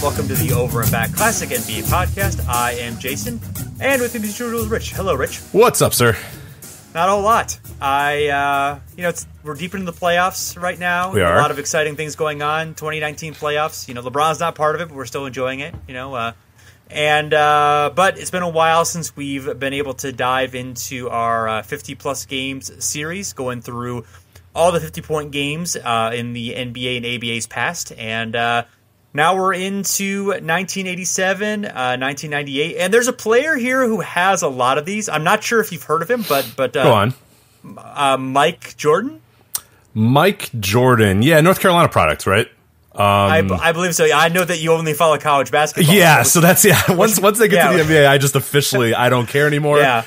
Welcome to the Over and Back Classic NBA podcast. I am Jason, and with me is Rich. Hello, Rich. What's up, sir? Not a whole lot. We're deep into the playoffs right now. We are. A lot of exciting things going on. 2019 playoffs. LeBron's not part of it, but we're still enjoying it. But it's been a while since we've been able to dive into our 50-plus games series, going through all the 50-point games in the NBA and ABA's past, and now we're into 1987, 1998, and there's a player here who has a lot of these. I'm not sure if you've heard of him, but go on. Mike Jordan? Mike Jordan. Yeah, North Carolina product, right? I believe so. I know that you only follow college basketball. Yeah, so that's once they get to the NBA, I just officially I don't care anymore. Yeah.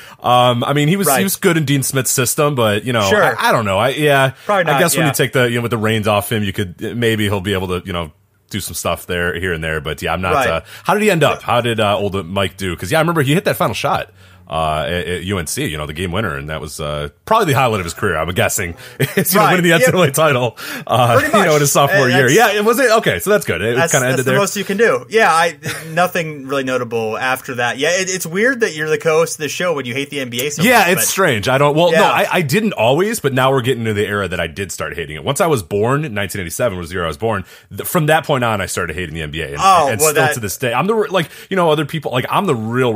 He was good in Dean Smith's system, but sure. I don't know. Probably not, I guess when you take the with the reins off him, you could maybe he'll be able to do some stuff there here and there. But yeah, I'm not. Right. How did he end up? How did old Mike do? Because I remember he hit that final shot. At UNC, the game winner, and that was probably the highlight of his career. I'm guessing it's winning the NCAA title. Pretty much. In his sophomore year. Yeah, it was it. Okay, so that's good. It kind of ended there. That's the most you can do. Yeah, nothing really notable after that. Yeah, it's weird that you're the co-host of the show when you hate the NBA so much. Yeah, it's strange. I don't. Well, no, I didn't always, but now we're getting into the era that I did start hating it. Once I was born, 1987 was the year I was born. From that point on, I started hating the NBA, and still to this day, I'm the other people I'm the real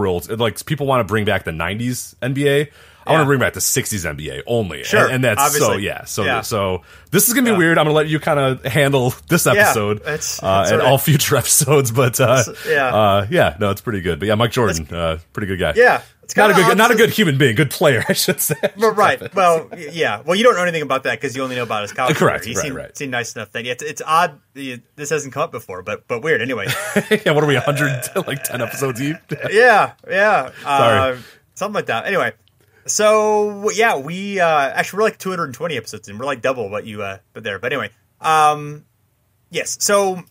people want to bring back the 90s NBA. I want to bring back the 60s NBA only. Sure. And that's obviously. So this is going to be weird. I'm going to let you kind of handle this episode and all future episodes. But it's pretty good. But yeah, Mike Jordan, pretty good guy. Yeah. It's not a good human being, good player, I should say. Right. Well, yeah. Well, you don't know anything about that because you only know about his college Correct. career. Right. Seemed nice enough that it's odd. This hasn't come up before, but weird anyway. Yeah. What are we 10 episodes deep? Yeah. Sorry. Something like that. Anyway. So yeah, we actually we're like 220 episodes in. We're like double what you put there. But anyway, yes. So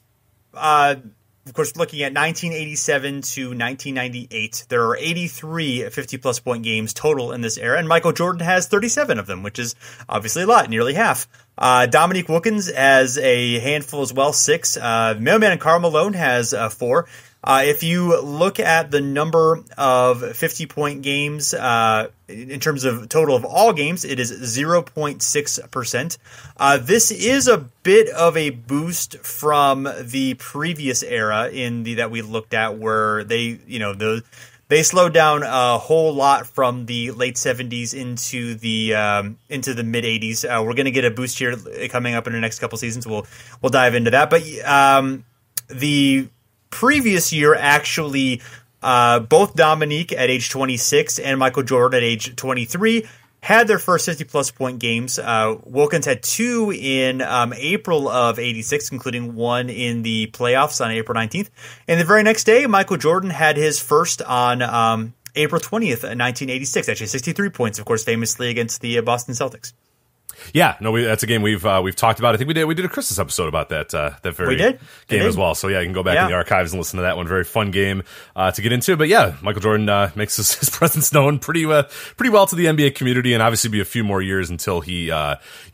of course, looking at 1987 to 1998, there are 83 50-plus point games total in this era, and Michael Jordan has 37 of them, which is obviously a lot, nearly half. Dominique Wilkins has a handful as well, 6. Mailman and Karl Malone has 4. If you look at the number of 50-point games in terms of total of all games, it is 0.6%. This is a bit of a boost from the previous era that we looked at, where they slowed down a whole lot from the late 70s into the mid 80s. We're going to get a boost here coming up in the next couple seasons. We'll dive into that, but the previous year, actually, both Dominique at age 26 and Michael Jordan at age 23 had their first 50-plus point games. Wilkins had 2 in April of 86, including one in the playoffs on April 19th. And the very next day, Michael Jordan had his first on April 20th, 1986, actually 63 points, of course, famously against the Boston Celtics. Yeah, no, that's a game we've talked about. I think we did a Christmas episode about that very game as well. So yeah, you can go back in the archives and listen to that one. Very fun game to get into. But yeah, Michael Jordan makes his presence known pretty well to the NBA community, and obviously be a few more years until he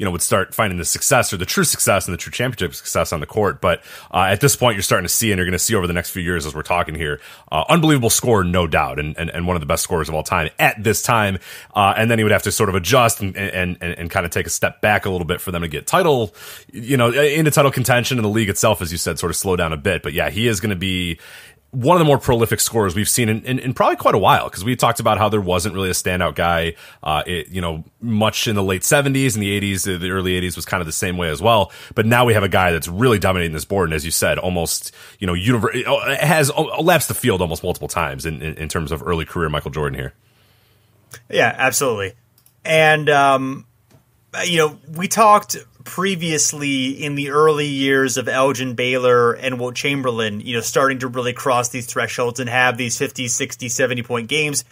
would start finding the success, or the true success and the true championship success on the court. But at this point, you're starting to see, and you're going to see over the next few years as we're talking here, unbelievable scorer, no doubt, and one of the best scorers of all time at this time. And then he would have to sort of adjust and kind of take a step back a little bit for them to get into title contention, and the league itself, as you said, sort of slow down a bit. But yeah, he is going to be one of the more prolific scorers we've seen in probably quite a while, because we talked about how there wasn't really a standout guy, much in the late 70s and the 80s. The early 80s was kind of the same way as well. But now we have a guy that's really dominating this board, and as you said, almost, has elapsed the field almost multiple times in terms of early career Michael Jordan here. Yeah, absolutely. And, we talked previously in the early years of Elgin Baylor and Wilt Chamberlain, starting to really cross these thresholds and have these 50, 60, 70-point games.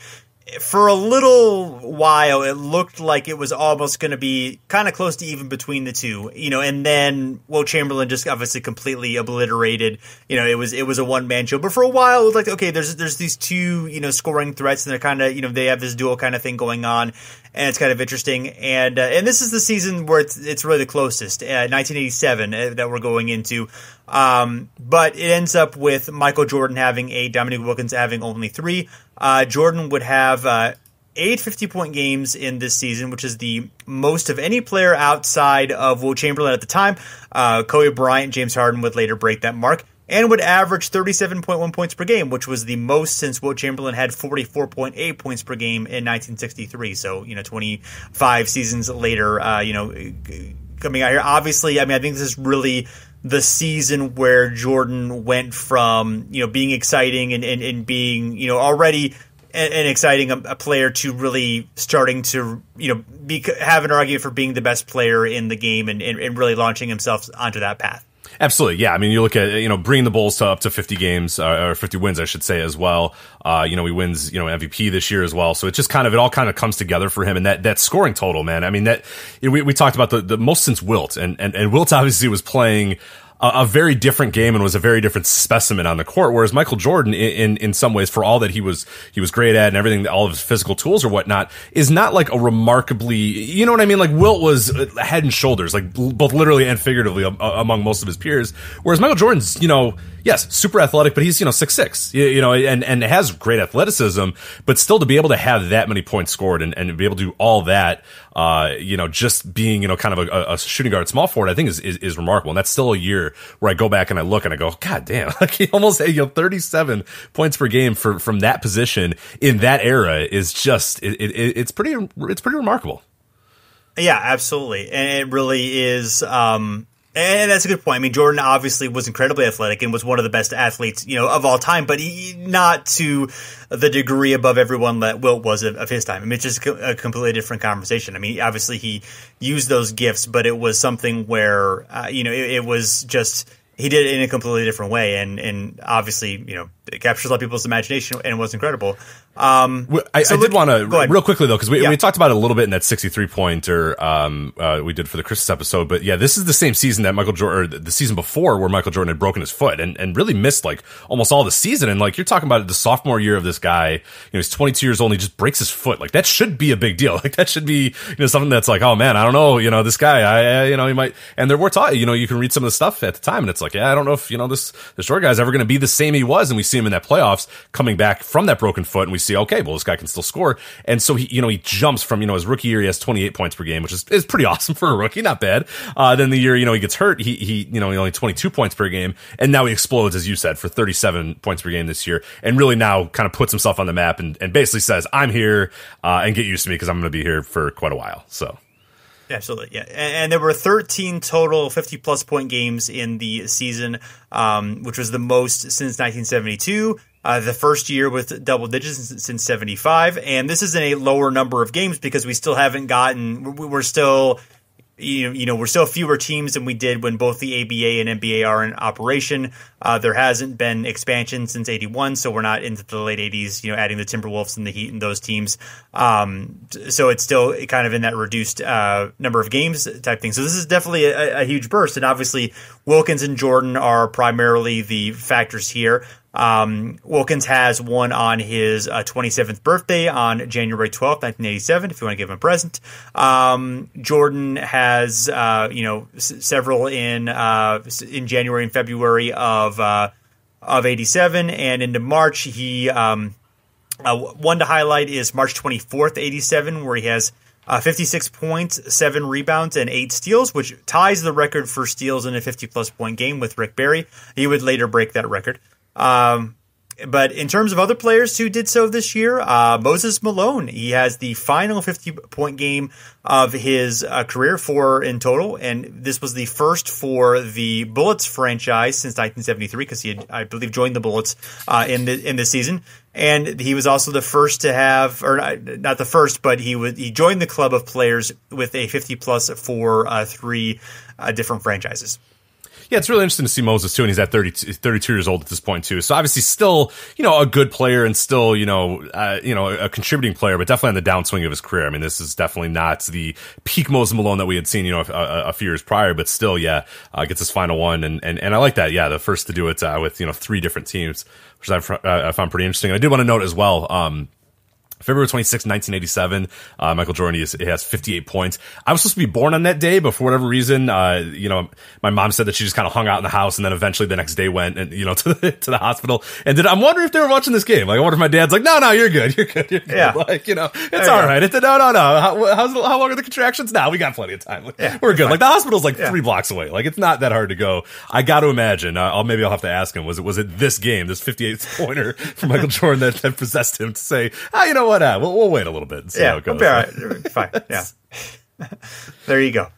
For a little while, it looked like it was almost going to be kind of close to even between the two, and then Wilt Chamberlain just obviously completely obliterated. It was a one-man show. But for a while, it was like, okay, there's these two, scoring threats, and they're kind of, they have this dual kind of thing going on. and it's kind of interesting. And this is the season where it's really the closest, 1987 that we're going into. But it ends up with Michael Jordan having 8, Dominique Wilkins having only 3. Jordan would have 8 50-point games in this season, which is the most of any player outside of Wilt Chamberlain at the time. Kobe Bryant, James Harden would later break that mark, and would average 37.1 points per game, which was the most since Wilt Chamberlain had 44.8 points per game in 1963. So, 25 seasons later, coming out here. Obviously, I think this is really the season where Jordan went from, being exciting and being, already and exciting a player to really starting to, have an argument for being the best player in the game and really launching himself onto that path. Absolutely, yeah. You look at, bringing the Bulls to up to 50 games, or 50 wins, I should say, as well. He wins, MVP this year as well. So it just it all comes together for him. And that scoring total, man, we talked about the most since Wilt. And Wilt obviously was playing a very different game and was a very different specimen on the court. Whereas Michael Jordan, in some ways, for all that he was great at and everything, all of his physical tools or whatnot, is not like a remarkably, you know what I mean? Like Wilt was head and shoulders, like both literally and figuratively among most of his peers. Whereas Michael Jordan's, yes, super athletic, but he's, 6'6", and has great athleticism, but still to be able to have that many points scored and be able to do all that, just being, kind of a shooting guard, small forward, I think is remarkable. And that's still a year where I go back and I look and I go, God damn, like he almost had, 37 points per game from that position in that era is just, it's pretty remarkable. Yeah, absolutely. And it really is, and that's a good point. Jordan obviously was incredibly athletic and was one of the best athletes, of all time, but not to the degree above everyone that Wilt was of his time. It's just a completely different conversation. Obviously he used those gifts, but it was something where, it was just, he did it in a completely different way. And obviously, it captures a lot of people's imagination and was incredible. I did want to real quickly though, because we talked about it a little bit in that 63-pointer we did for the Christmas episode. But yeah, this is the same season that Michael Jordan, or the season before, where Michael Jordan had broken his foot and really missed like almost all the season. And like you're talking about the sophomore year of this guy, he's 22 years old and he just breaks his foot. Like that should be a big deal. Like that should be something that's like, oh man, I don't know, this guy, he might. And there were taught, you can read some of the stuff at the time, and it's like, yeah, I don't know if this short guy's ever going to be the same he was. And we see him in that playoffs coming back from that broken foot, and we see, okay, well, this guy can still score. And so he jumps from, his rookie year, he has 28 points per game, which is pretty awesome for a rookie, not bad. Then the year, he gets hurt, he only 22 points per game, and now he explodes, as you said, for 37 points per game this year, and really now kind of puts himself on the map and basically says, I'm here, and get used to me because I'm going to be here for quite a while. So. Absolutely, yeah. And there were 13 total 50-plus point games in the season, which was the most since 1972. The first year with double digits since 75. And this is in a lower number of games because we still haven't gotten – we're still – we're still fewer teams than we did when both the ABA and NBA are in operation. There hasn't been expansion since 81, so we're not into the late 80s, adding the Timberwolves and the Heat and those teams. So it's still kind of in that reduced number of games type thing. So this is definitely a huge burst. And obviously Wilkins and Jordan are primarily the factors here. Wilkins has one on his 27th birthday on January 12th, 1987, if you want to give him a present. Jordan has, several in January and February of 87, and into March, he, one to highlight is March 24th, 87, where he has 56 points, 7 rebounds, and 8 steals, which ties the record for steals in a 50-plus point game with Rick Barry. He would later break that record. But in terms of other players who did so this year, Moses Malone, he has the final 50-point game of his career, 4 in total, and this was the first for the Bullets franchise since 1973 because he had, I believe, joined the Bullets in this season. And he was also the first to have, or not the first, but he joined the club of players with a 50-plus for 3 different franchises. Yeah, it's really interesting to see Moses too, and he's at 32 years old at this point too. So obviously still, a good player and still, a contributing player, but definitely on the downswing of his career. This is definitely not the peak Moses Malone that we had seen, a few years prior, but still, gets his final one. And I like that. Yeah, the first to do it, with, 3 different teams, which I found pretty interesting. I did want to note as well, February 26, 1987, Michael Jordan, he has 58 points. I was supposed to be born on that day, but for whatever reason, my mom said that she just kind of hung out in the house, and then eventually the next day went and, to the hospital. And I'm wondering if they were watching this game. Like, I wonder if my dad's like, no, you're good. Yeah. Like, it's all right. No. How long are the contractions? No, we got plenty of time. We're good. Like, the hospital's 3 blocks away. Like, it's not that hard to go. I got to imagine, maybe I'll have to ask him, was it this game, this 58 pointer from Michael Jordan that possessed him to say, you know what? We'll wait a little bit and see how it goes. All right. Fine. Yeah. There you go.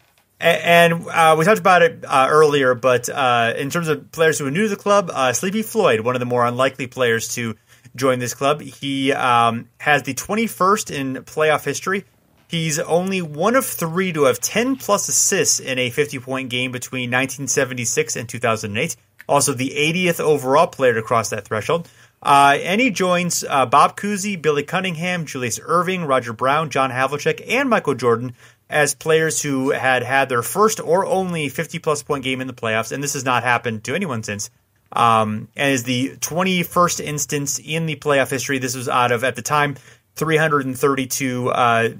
And we talked about it earlier, but in terms of players who are new to the club, Sleepy Floyd, one of the more unlikely players to join this club, he has the 21st in playoff history. He's only one of 3 to have 10-plus assists in a 50-point game between 1976 and 2008. Also, the 80th overall player to cross that threshold. And he joins Bob Cousy, Billy Cunningham, Julius Erving, Roger Brown, John Havlicek, and Michael Jordan as players who had their first or only 50-plus point game in the playoffs, and this has not happened to anyone since. And is the 21st instance in the playoff history. This was out of, at the time, 332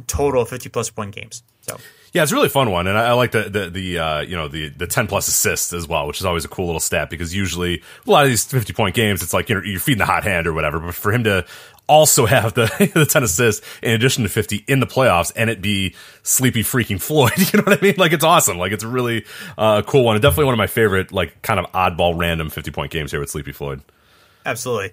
total 50-plus point games. So. Yeah, it's a really fun one, and I like the 10 plus assists as well, which is always a cool little stat because usually a lot of these 50-point games, it's like you're feeding the hot hand or whatever. But for him to also have the 10 assists in addition to 50 in the playoffs, and it be Sleepy freaking Floyd, you know what I mean? Like, it's awesome. Like, it's a really cool one, and definitely one of my favorite, like, kind of oddball random 50-point games here with Sleepy Floyd. Absolutely.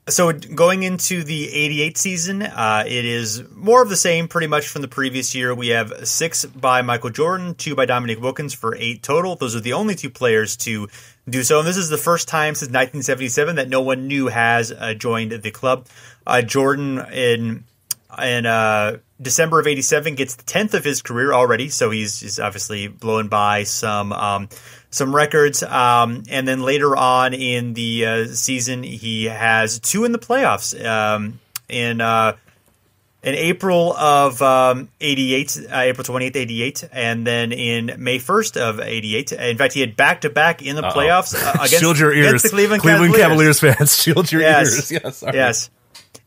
So going into the 88 season, it is more of the same pretty much from the previous year. We have 6 by Michael Jordan, 2 by Dominique Wilkins for 8 total. Those are the only 2 players to do so. And this is the first time since 1977 that no one new has joined the club. Jordan in December of 87 gets the 10th of his career already. So he's obviously blown by some records, and then later on in the season, he has 2 in the playoffs. In April of 88, April 28th, 88, and then in May 1st of 88. In fact, he had back-to-back in the playoffs against, shield your ears. Against the Cleveland Cavaliers fans. Shield your ears. Yes, yes.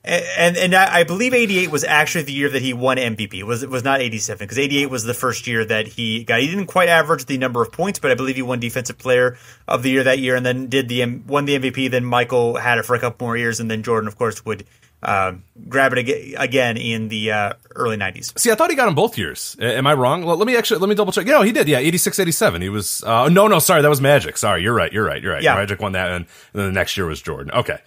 And I believe 88 was actually the year that he won MVP. It was not 87, because 88 was the first year that he didn't quite average the number of points, but I believe he won Defensive Player of the Year that year, and then won the MVP. Then Michael had it for a couple more years, and then Jordan, of course, would grab it again in the early 90s. See, I thought he got him both years. Am I wrong? Let me double check. He did. Yeah, 86, 87. He was sorry, that was Magic. Sorry, you're right. Yeah. Magic won that, and then the next year was Jordan. Okay.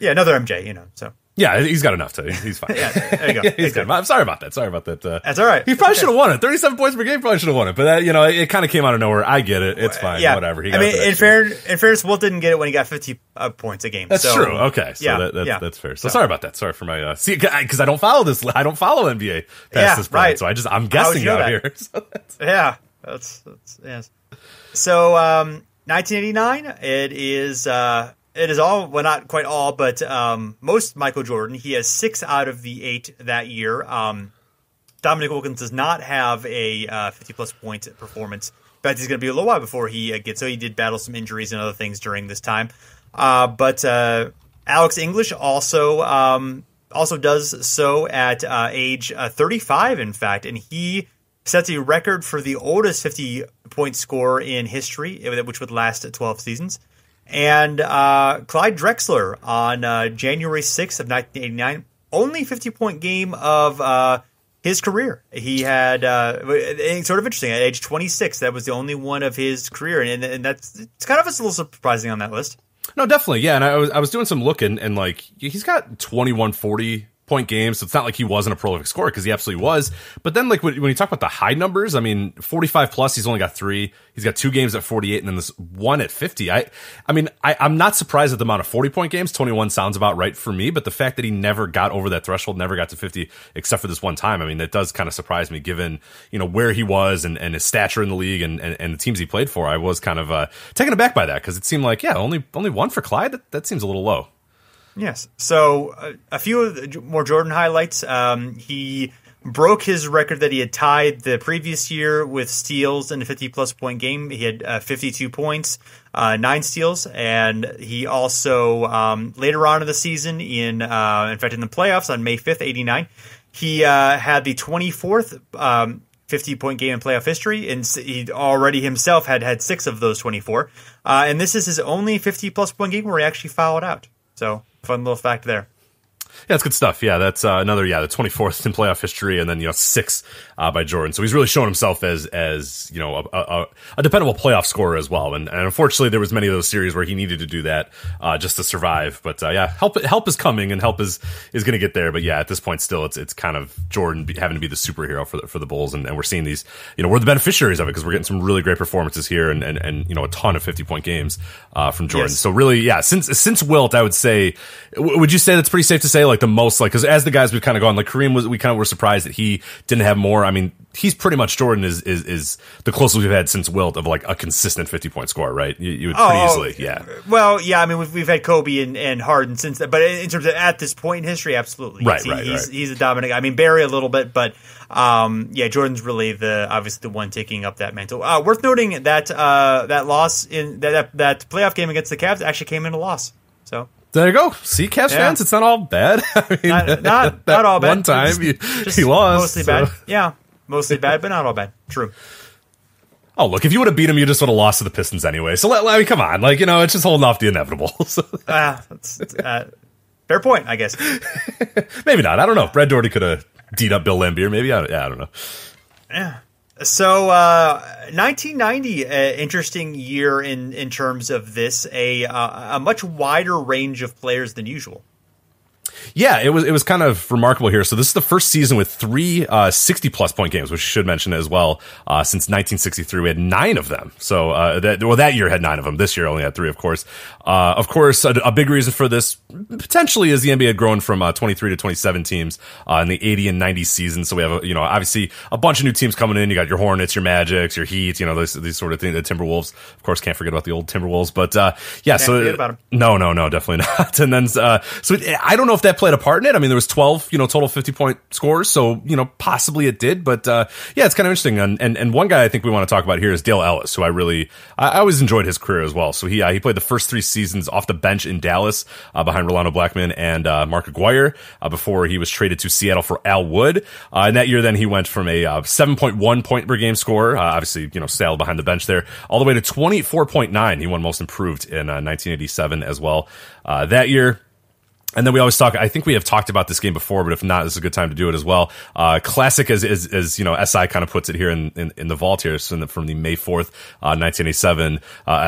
Another MJ, so. Yeah, he's got enough to. He's fine. Yeah, there you go. He's good. I'm sorry about that. That's all right. He probably should have won it. 37 points per game, probably should have won it. But that, it kind of came out of nowhere. I get it. It's fine. Yeah. Whatever. In fairness, Wilt didn't get it when he got 50 points a game. That's true. Okay, so that's fair. So sorry about that. Sorry for my because I don't follow this. I don't follow NBA past this point. Right. So I'm guessing out here. So that's yes. So 1989, it is all, well, not quite all, but most Michael Jordan. He has 6 out of the 8 that year. Dominique Wilkins does not have a 50-plus point performance. In fact, he's going to be a little while before he gets. So he did battle some injuries and other things during this time. But Alex English also does so at age 35, in fact, and he sets a record for the oldest 50-point score in history, which would last 12 seasons. And Clyde Drexler on January 6th of 1989, only 50-point game of his career. He had sort of interesting at age 26. That was the only one of his career, and it's kind of a little surprising on that list. No, definitely, yeah. And I was doing some looking, and like he's got 21 40-point games, so it's not like he wasn't a prolific scorer, because he absolutely was. But then, like when you talk about the high numbers, I mean, 45 plus, he's only got 3. He's got 2 games at 48, and then this one at 50. I'm not surprised at the amount of 40-point games. 21 sounds about right for me, but the fact that he never got over that threshold, never got to 50, except for this one time, I mean, that does kind of surprise me, given where he was and his stature in the league and the teams he played for. I was kind of taken aback by that, because it seemed like only one for Clyde. That seems a little low. Yes. So a few more Jordan highlights. He broke his record that he had tied the previous year with steals in a 50-plus point game. He had 52 points, 9 steals, and he also, later on in the season, in fact, in the playoffs on May 5th, 89, he had the 24th 50-point game in playoff history, and he already himself had 6 of those 24. And this is his only 50-plus point game where he actually fouled out. So, fun little fact there. Yeah, it's good stuff. Yeah, that's another, the 24th in playoff history, and then 6 by Jordan. So he's really shown himself as a dependable playoff scorer as well. And unfortunately, there was many of those series where he needed to do that just to survive. But help is coming, and help is going to get there. But at this point, still, it's kind of Jordan having to be the superhero for the Bulls, and we're seeing these. We're the beneficiaries of it because we're getting some really great performances here, and a ton of 50-point games from Jordan. Yes. So really, since Wilt, I would say, would you say that's pretty safe to say? Like the most, because as the guys we've kind of gone, like Kareem we kind of were surprised that he didn't have more. I mean, he's pretty much Jordan is the closest we've had since Wilt of like a consistent 50-point score, right? You would pretty easily, yeah. Well, I mean, we've had Kobe and Harden since that, but in terms of at this point in history, absolutely, right. He's a dominant. I mean, Barry a little bit, but Jordan's really obviously the one taking up that mantle. Worth noting that that loss in that playoff game against the Cavs actually came in a loss. So. There you go. See, Cavs fans, it's not all bad. I mean, not all bad. One time he lost. Mostly bad. Yeah, mostly bad, but not all bad. True. Oh, look, if you would have beat him, you just would have lost to the Pistons anyway. So, I mean, come on. It's just holding off the inevitable. Fair point, I guess. Maybe not. I don't know. Brad Daugherty could have D'd up Bill Laimbeer. Maybe. I don't know. Yeah. So, 1990, interesting year in terms of this, a much wider range of players than usual. Yeah, it was kind of remarkable here. So this is the first season with 3 60-plus point games, which I should mention as well. Since 1963, we had 9 of them. So that year had 9 of them. This year only had 3, of course. A big reason for this potentially is the NBA had grown from 23 to 27 teams in the 80 and 90 season. So we have obviously a bunch of new teams coming in. You got your Hornets, your Magics, your Heat, these sort of things. The Timberwolves, of course, can't forget about the old Timberwolves. But can't forget about them. No, definitely not. And then so I don't know if that played a part in it. I mean, there was 12, total 50-point scores. So, possibly it did. But, it's kind of interesting. And one guy I think we want to talk about here is Dale Ellis, who I always enjoyed his career as well. So he played the first 3 seasons off the bench in Dallas, behind Rolando Blackman and, Mark Aguirre, before he was traded to Seattle for Al Wood. And that year, then he went from a 7.1 point per game score, obviously, sailed behind the bench there, all the way to 24.9. He won most improved in, 1987 as well, that year. And then we always talk, I think we have talked about this game before, but if not, this is a good time to do it as well. Classic as SI kind of puts it here in the vault here, so from the May 4th, 1987,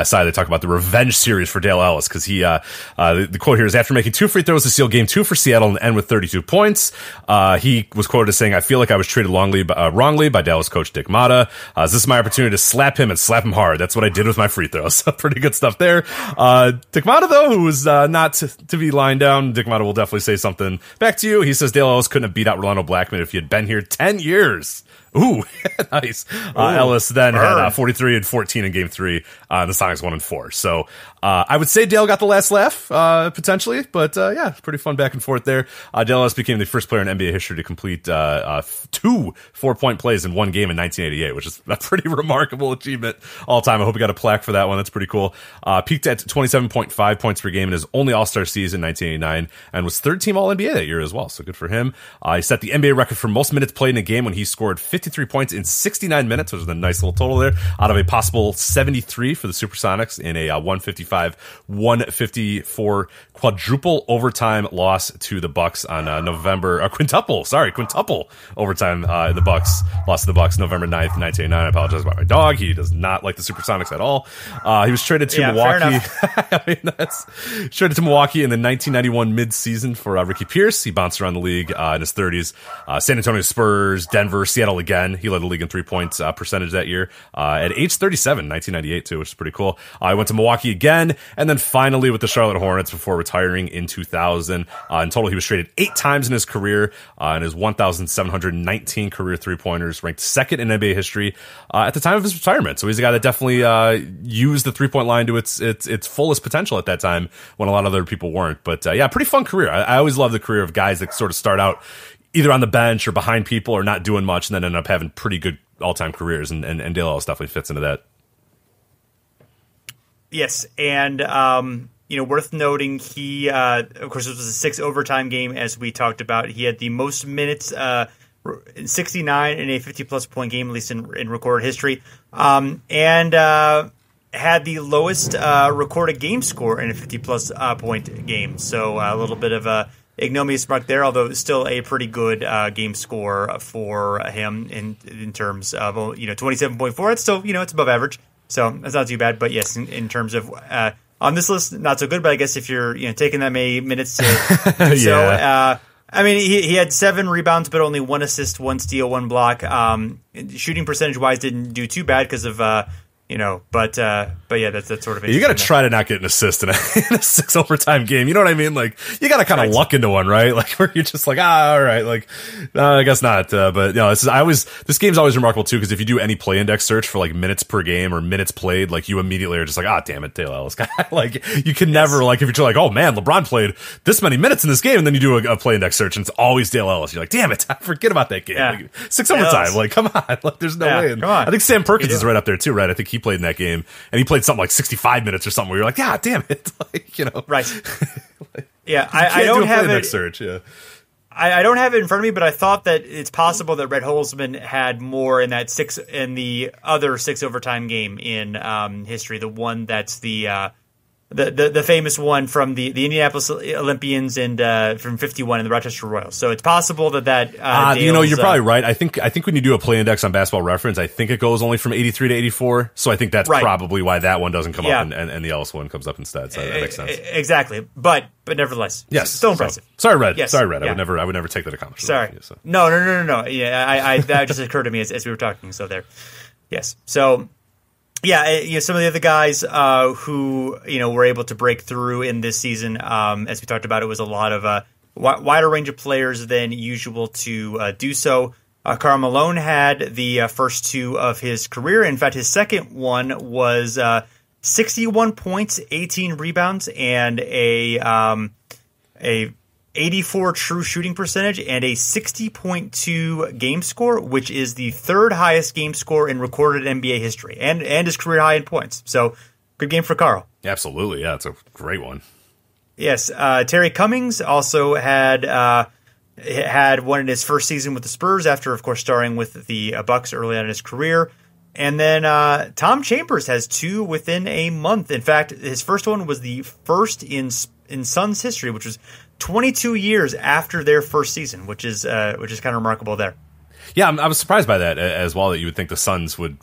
SI, they talk about the revenge series for Dale Ellis, because the quote here is, after making 2 free throws to seal game 2 for Seattle and end with 32 points, he was quoted as saying, "I feel like I was treated wrongly by Dallas coach Dick Motta. This is my opportunity to slap him and slap him hard. That's what I did with my free throws." Pretty good stuff there. Dick Motta, though, who was, not to be lying down, Dick Motta will definitely say something back to you. He says Dale Ellis couldn't have beat out Rolando Blackman if he had been here 10 years. Ooh, nice. Ellis then had 43 and 14 in game 3. The Sonics 1 and 4. So, I would say Dale got the last laugh, potentially, but, pretty fun back and forth there. Dale Ellis became the first player in NBA history to complete, 2 4-point plays in one game in 1988, which is a pretty remarkable achievement all time. I hope he got a plaque for that one. That's pretty cool. Peaked at 27.5 points per game in his only All-Star season in 1989 and was 3rd team All-NBA that year as well. So good for him. He set the NBA record for most minutes played in a game when he scored 53 points in 69 minutes, which is a nice little total there, out of a possible 73 for the Supersonics in a 155-154 quadruple overtime loss to the Bucks on quintuple overtime. The Bucks lost to the Bucks November 9th, 1989. I apologize about my dog. He does not like the Supersonics at all. He was traded to Milwaukee. I mean, that's traded to Milwaukee in the 1991 mid-season for Ricky Pierce. He bounced around the league in his 30s. San Antonio Spurs, Denver, Seattle again. He led the league in 3-point percentage that year at age 37, 1998 too, which is pretty cool. I went to Milwaukee again, and then finally with the Charlotte Hornets before retiring in 2000. In total, he was traded 8 times in his career, and his 1,719 career 3-pointers ranked 2nd in NBA history at the time of his retirement. So he's a guy that definitely used the 3-point line to its fullest potential at that time when a lot of other people weren't. But pretty fun career. I always love the career of guys that sort of start out either on the bench or behind people or not doing much, and then end up having pretty good all-time careers. And Dale Ellis definitely fits into that. Yes, and worth noting, he of course, this was a 6 overtime game, as we talked about. He had the most minutes, 69 in a 50-plus point game, at least in recorded history, and had the lowest recorded game score in a 50-plus point game. So a little bit of a ignominious mark there, although still a pretty good game score for him in terms of 27.4. It's still it's above average, so that's not too bad. But yes, in terms of on this list, not so good. But I guess if you're taking that many minutes to do so. I mean, he had 7 rebounds, but only 1 assist, 1 steal, 1 block. Shooting percentage wise, didn't do too bad because of but yeah, that's sort of. You got to try to not get an assist in a 6 overtime game. You know what I mean? Like, you got to kind of luck into one, right? Like, where you're just like, all right, like, I guess not. But this game's always remarkable too, because if you do any play index search for like minutes per game or minutes played, like, you immediately are just like, damn it, Dale Ellis guy. Like, you can never, like, if you're like, oh man, LeBron played this many minutes in this game, and then you do a play index search and it's always Dale Ellis. You're like, damn it, I forget about that game. Yeah. Like, 6 overtime. Like, come on, like, there's no way. Come on. I think Sam Perkins is right up there too, right? I think he played in that game, and he played something like 65 minutes or something where you're like, God damn it. Like, Right. Like, yeah, I don't have it. Search, yeah. I don't have it in front of me, but I thought that it's possible that Red Holzman had more in the other 6 overtime game in history. The one that's the famous one from the Indianapolis Olympians and from 51 in the Rochester Royals. So it's possible that you're probably right. I think when you do a play index on Basketball Reference, I think it goes only from 83 to 84. So I think that's probably why that one doesn't come up and the Ellis one comes up instead. So that makes sense. Exactly. But nevertheless, yes, still impressive. Sorry, Red. Yes. Sorry, Red. Yeah. I would never take that accomplishment. Sorry. You, so. No. Yeah, that just occurred to me as we were talking. So there. Yes. So. Yeah, some of the other guys who were able to break through in this season, as we talked about, it was a lot of wider range of players than usual to do so. Karl Malone had the first 2 of his career. In fact, his second one was 61 points, 18 rebounds, and a 84 true shooting percentage and a 60.2 game score, which is the 3rd highest game score in recorded NBA history, and his career high in points. So, good game for Karl. Absolutely, yeah, it's a great one. Yes, Terry Cummings also had one in his first season with the Spurs after, of course, starring with the Bucks early on in his career. And then Tom Chambers has 2 within a month. In fact, his first one was the first in Suns history, which was 22 years after their first season, which is kind of remarkable there. Yeah, I was surprised by that as well, that you would think the Suns would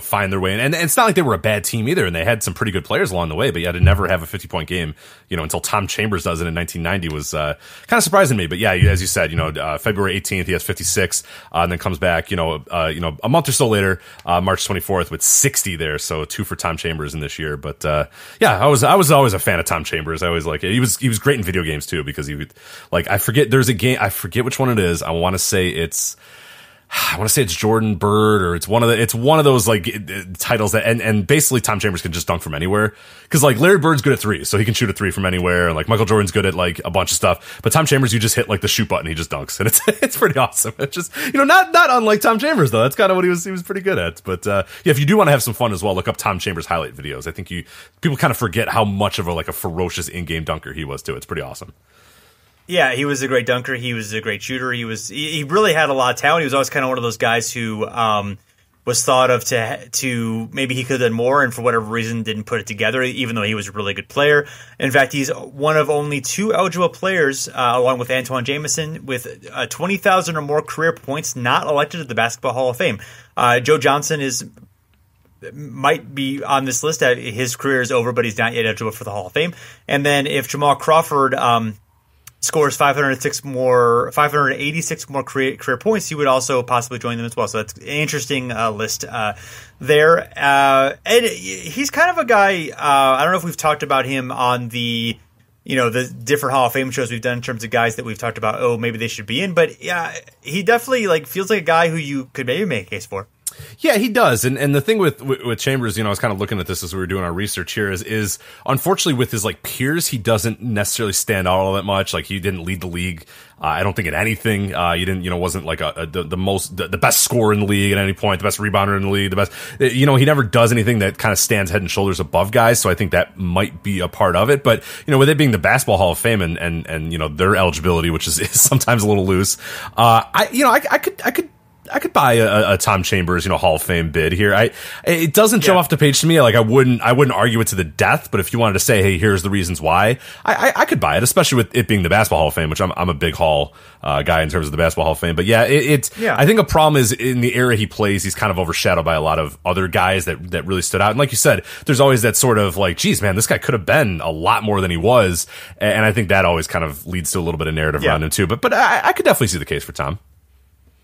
find their way in. And it's not like they were a bad team either, and they had some pretty good players along the way, but yeah, to never have a 50-point game, until Tom Chambers does it in 1990 was kind of surprising to me. But yeah, as you said, February 18th, he has 56, and then comes back, a month or so later, March 24th with 60 there, so 2 for Tom Chambers in this year. But yeah, I was always a fan of Tom Chambers. I always like it. He was great in video games too, because he would, like, there's a game, I forget which one it is. I want to say it's Jordan Bird, or it's one of those like titles that, and basically Tom Chambers can just dunk from anywhere, because like Larry Bird's good at 3, so he can shoot a 3 from anywhere, and like Michael Jordan's good at like a bunch of stuff, but Tom Chambers, you just hit like the shoot button, he just dunks, and it's pretty awesome. It's just not unlike Tom Chambers though. That's kind of what he was pretty good at. But yeah, if you do want to have some fun as well, look up Tom Chambers highlight videos. I think people kind of forget how much of a ferocious in-game dunker he was too. It's pretty awesome. Yeah, he was a great dunker. He was a great shooter. He really had a lot of talent. He was always kind of one of those guys who was thought of to maybe he could have done more, and for whatever reason didn't put it together, even though he was a really good player. In fact, he's one of only 2 eligible players, along with Antoine Jameson, with 20,000 or more career points not elected to the Basketball Hall of Fame. Joe Johnson might be on this list. His career is over, but he's not yet eligible for the Hall of Fame. And then if Jamal Crawford scores 586 more career points, he would also possibly join them as well. So that's an interesting list there. And he's kind of a guy, I don't know if we've talked about him on the different Hall of Fame shows we've done in terms of guys that we've talked about, maybe they should be in. But yeah, he definitely feels like a guy who you could maybe make a case for. Yeah, he does. And the thing with Chambers, I was kind of looking at this as we were doing our research here, is unfortunately with his like peers, he doesn't necessarily stand out all that much. Like he didn't lead the league. I don't think in anything. You didn't, wasn't like the best scorer in the league at any point, the best rebounder in the league, the best. He never does anything that kind of stands head and shoulders above guys. So I think that might be a part of it. But with it being the Basketball Hall of Fame and their eligibility, which is sometimes a little loose, I could buy a Tom Chambers, Hall of Fame bid here. It doesn't jump off the page to me. Like I wouldn't argue it to the death, but if you wanted to say, hey, here's the reasons why, I could buy it, especially with it being the Basketball Hall of Fame, which I'm a big Hall guy in terms of the Basketball Hall of Fame. But I think a problem is in the era he plays, he's kind of overshadowed by a lot of other guys that really stood out. And like you said, there's always that sort of like, geez, man, this guy could have been a lot more than he was. And I think that always kind of leads to a little bit of narrative around him too. But I could definitely see the case for Tom.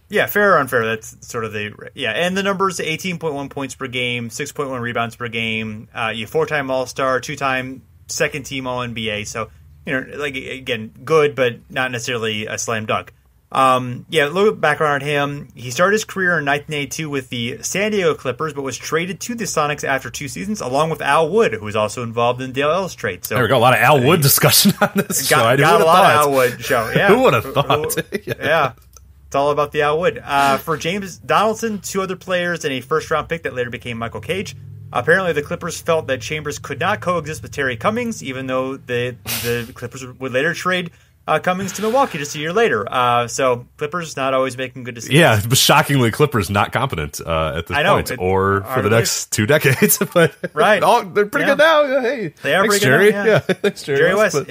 Yeah, fair or unfair, that's sort of and the numbers, 18.1 points per game, 6.1 rebounds per game, you 4-time All-Star, 2-time second-team All-NBA, so, again, good, but not necessarily a slam dunk. A little background on him, he started his career in 1982 with the San Diego Clippers, but was traded to the Sonics after 2 seasons, along with Al Wood, who was also involved in the Dale Ellis trade. So there we go, a lot of Al Wood discussion on this show. Got a lot of Al Wood show, yeah. Who would have thought? Yeah. It's all about the Al Wood. For James Donaldson, 2 other players, and a first-round pick that later became Michael Cage. Apparently, the Clippers felt that Chambers could not coexist with Terry Cummings, even though the Clippers would later trade Cummings to Milwaukee just a year later. So Clippers not always making good decisions. Yeah, but shockingly, Clippers not competent at this point, or for the next 2 decades. But right, they're pretty good now. Hey, they are thanks, pretty Jerry. good now. Yeah. Thanks, Jerry West. But...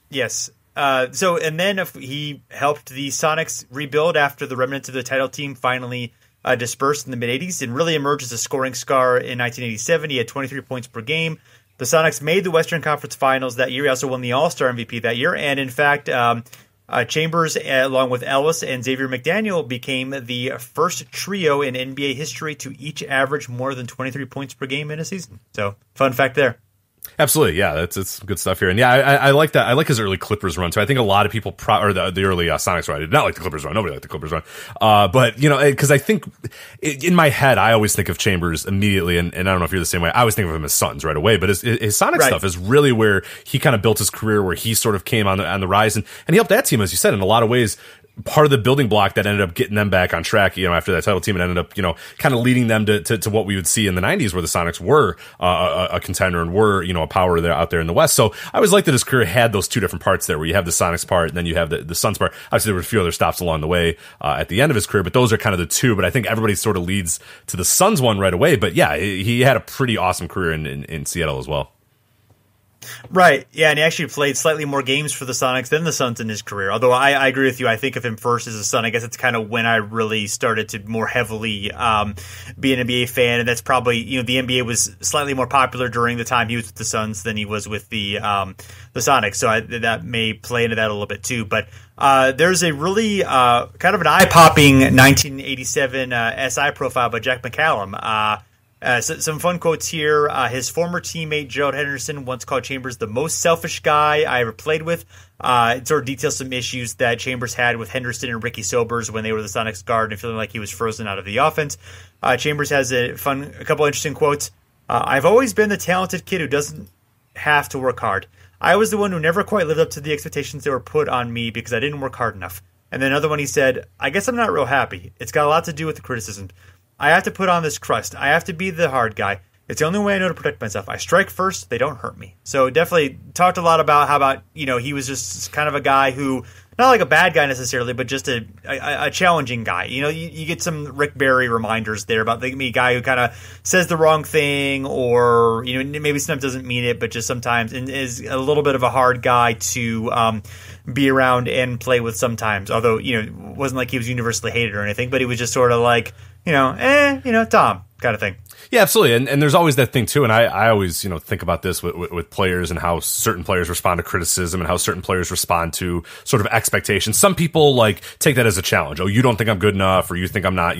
Yes. And then he helped the Sonics rebuild after the remnants of the title team finally dispersed in the mid-'80s and really emerged as a scoring star in 1987. He had 23 points per game. The Sonics made the Western Conference Finals that year. He also won the All-Star MVP that year. And in fact, Chambers, along with Ellis and Xavier McDaniel, became the first trio in NBA history to each average more than 23 points per game in a season. So, fun fact there. Absolutely, yeah, it's good stuff here, and I like that. I like his early Clippers run too. I think a lot of people, or the early Sonics run, I did not like the Clippers run. Nobody liked the Clippers run, but because I think in my head, I always think of Chambers immediately, and I don't know if you're the same way. I always think of him as Suns right away, but his Sonic stuff is really where he kind of built his career, where he sort of came on the rise, and he helped that team, as you said, in a lot of ways. Part of the building block that ended up getting them back on track, after that title team, and ended up, kind of leading them to what we would see in the 90s, where the Sonics were a contender and were, a power there out there in the West. So I always liked that his career had those 2 different parts there, where you have the Sonics part and then you have the Suns part. Obviously, there were a few other stops along the way at the end of his career, but those are kind of the 2. But I think everybody sort of leads to the Suns one right away. But yeah, he had a pretty awesome career in Seattle as well. Right, yeah, and he actually played slightly more games for the Sonics than the Suns in his career. Although I agree with you, I think of him first as a Sun. I guess it's kind of when I really started to more heavily be an NBA fan, and that's probably, the NBA was slightly more popular during the time he was with the Suns than he was with the Sonics, so that may play into that a little bit too. But there's a really kind of an eye-popping 1987 SI profile by Jack McCallum. Some fun quotes here. His former teammate Gerald Henderson once called Chambers the most selfish guy I ever played with. It sort of details some issues that Chambers had with Henderson and Ricky Sobers when they were the Sonics guard and feeling like he was frozen out of the offense. Chambers has a couple interesting quotes. I've always been the talented kid who doesn't have to work hard. I was the one who never quite lived up to the expectations that were put on me because I didn't work hard enough. And then another one he said, I guess I'm not real happy. It's got a lot to do with the criticism. I have to put on this crust. I have to be the hard guy. It's the only way I know to protect myself. I strike first. They don't hurt me. So definitely talked a lot about how about, he was just kind of a guy who, not like a bad guy necessarily, but just a challenging guy. You get some Rick Barry reminders there about the guy who kind of says the wrong thing or, maybe sometimes doesn't mean it, but just sometimes and is a little bit of a hard guy to be around and play with sometimes. Although, it wasn't like he was universally hated or anything, but he was just sort of like, Tom kind of thing. Yeah, absolutely. And there's always that thing too. And I always, think about this with players and how certain players respond to criticism and how certain players respond to sort of expectations. Some people take that as a challenge. Oh, you don't think I'm good enough, or you think I'm not,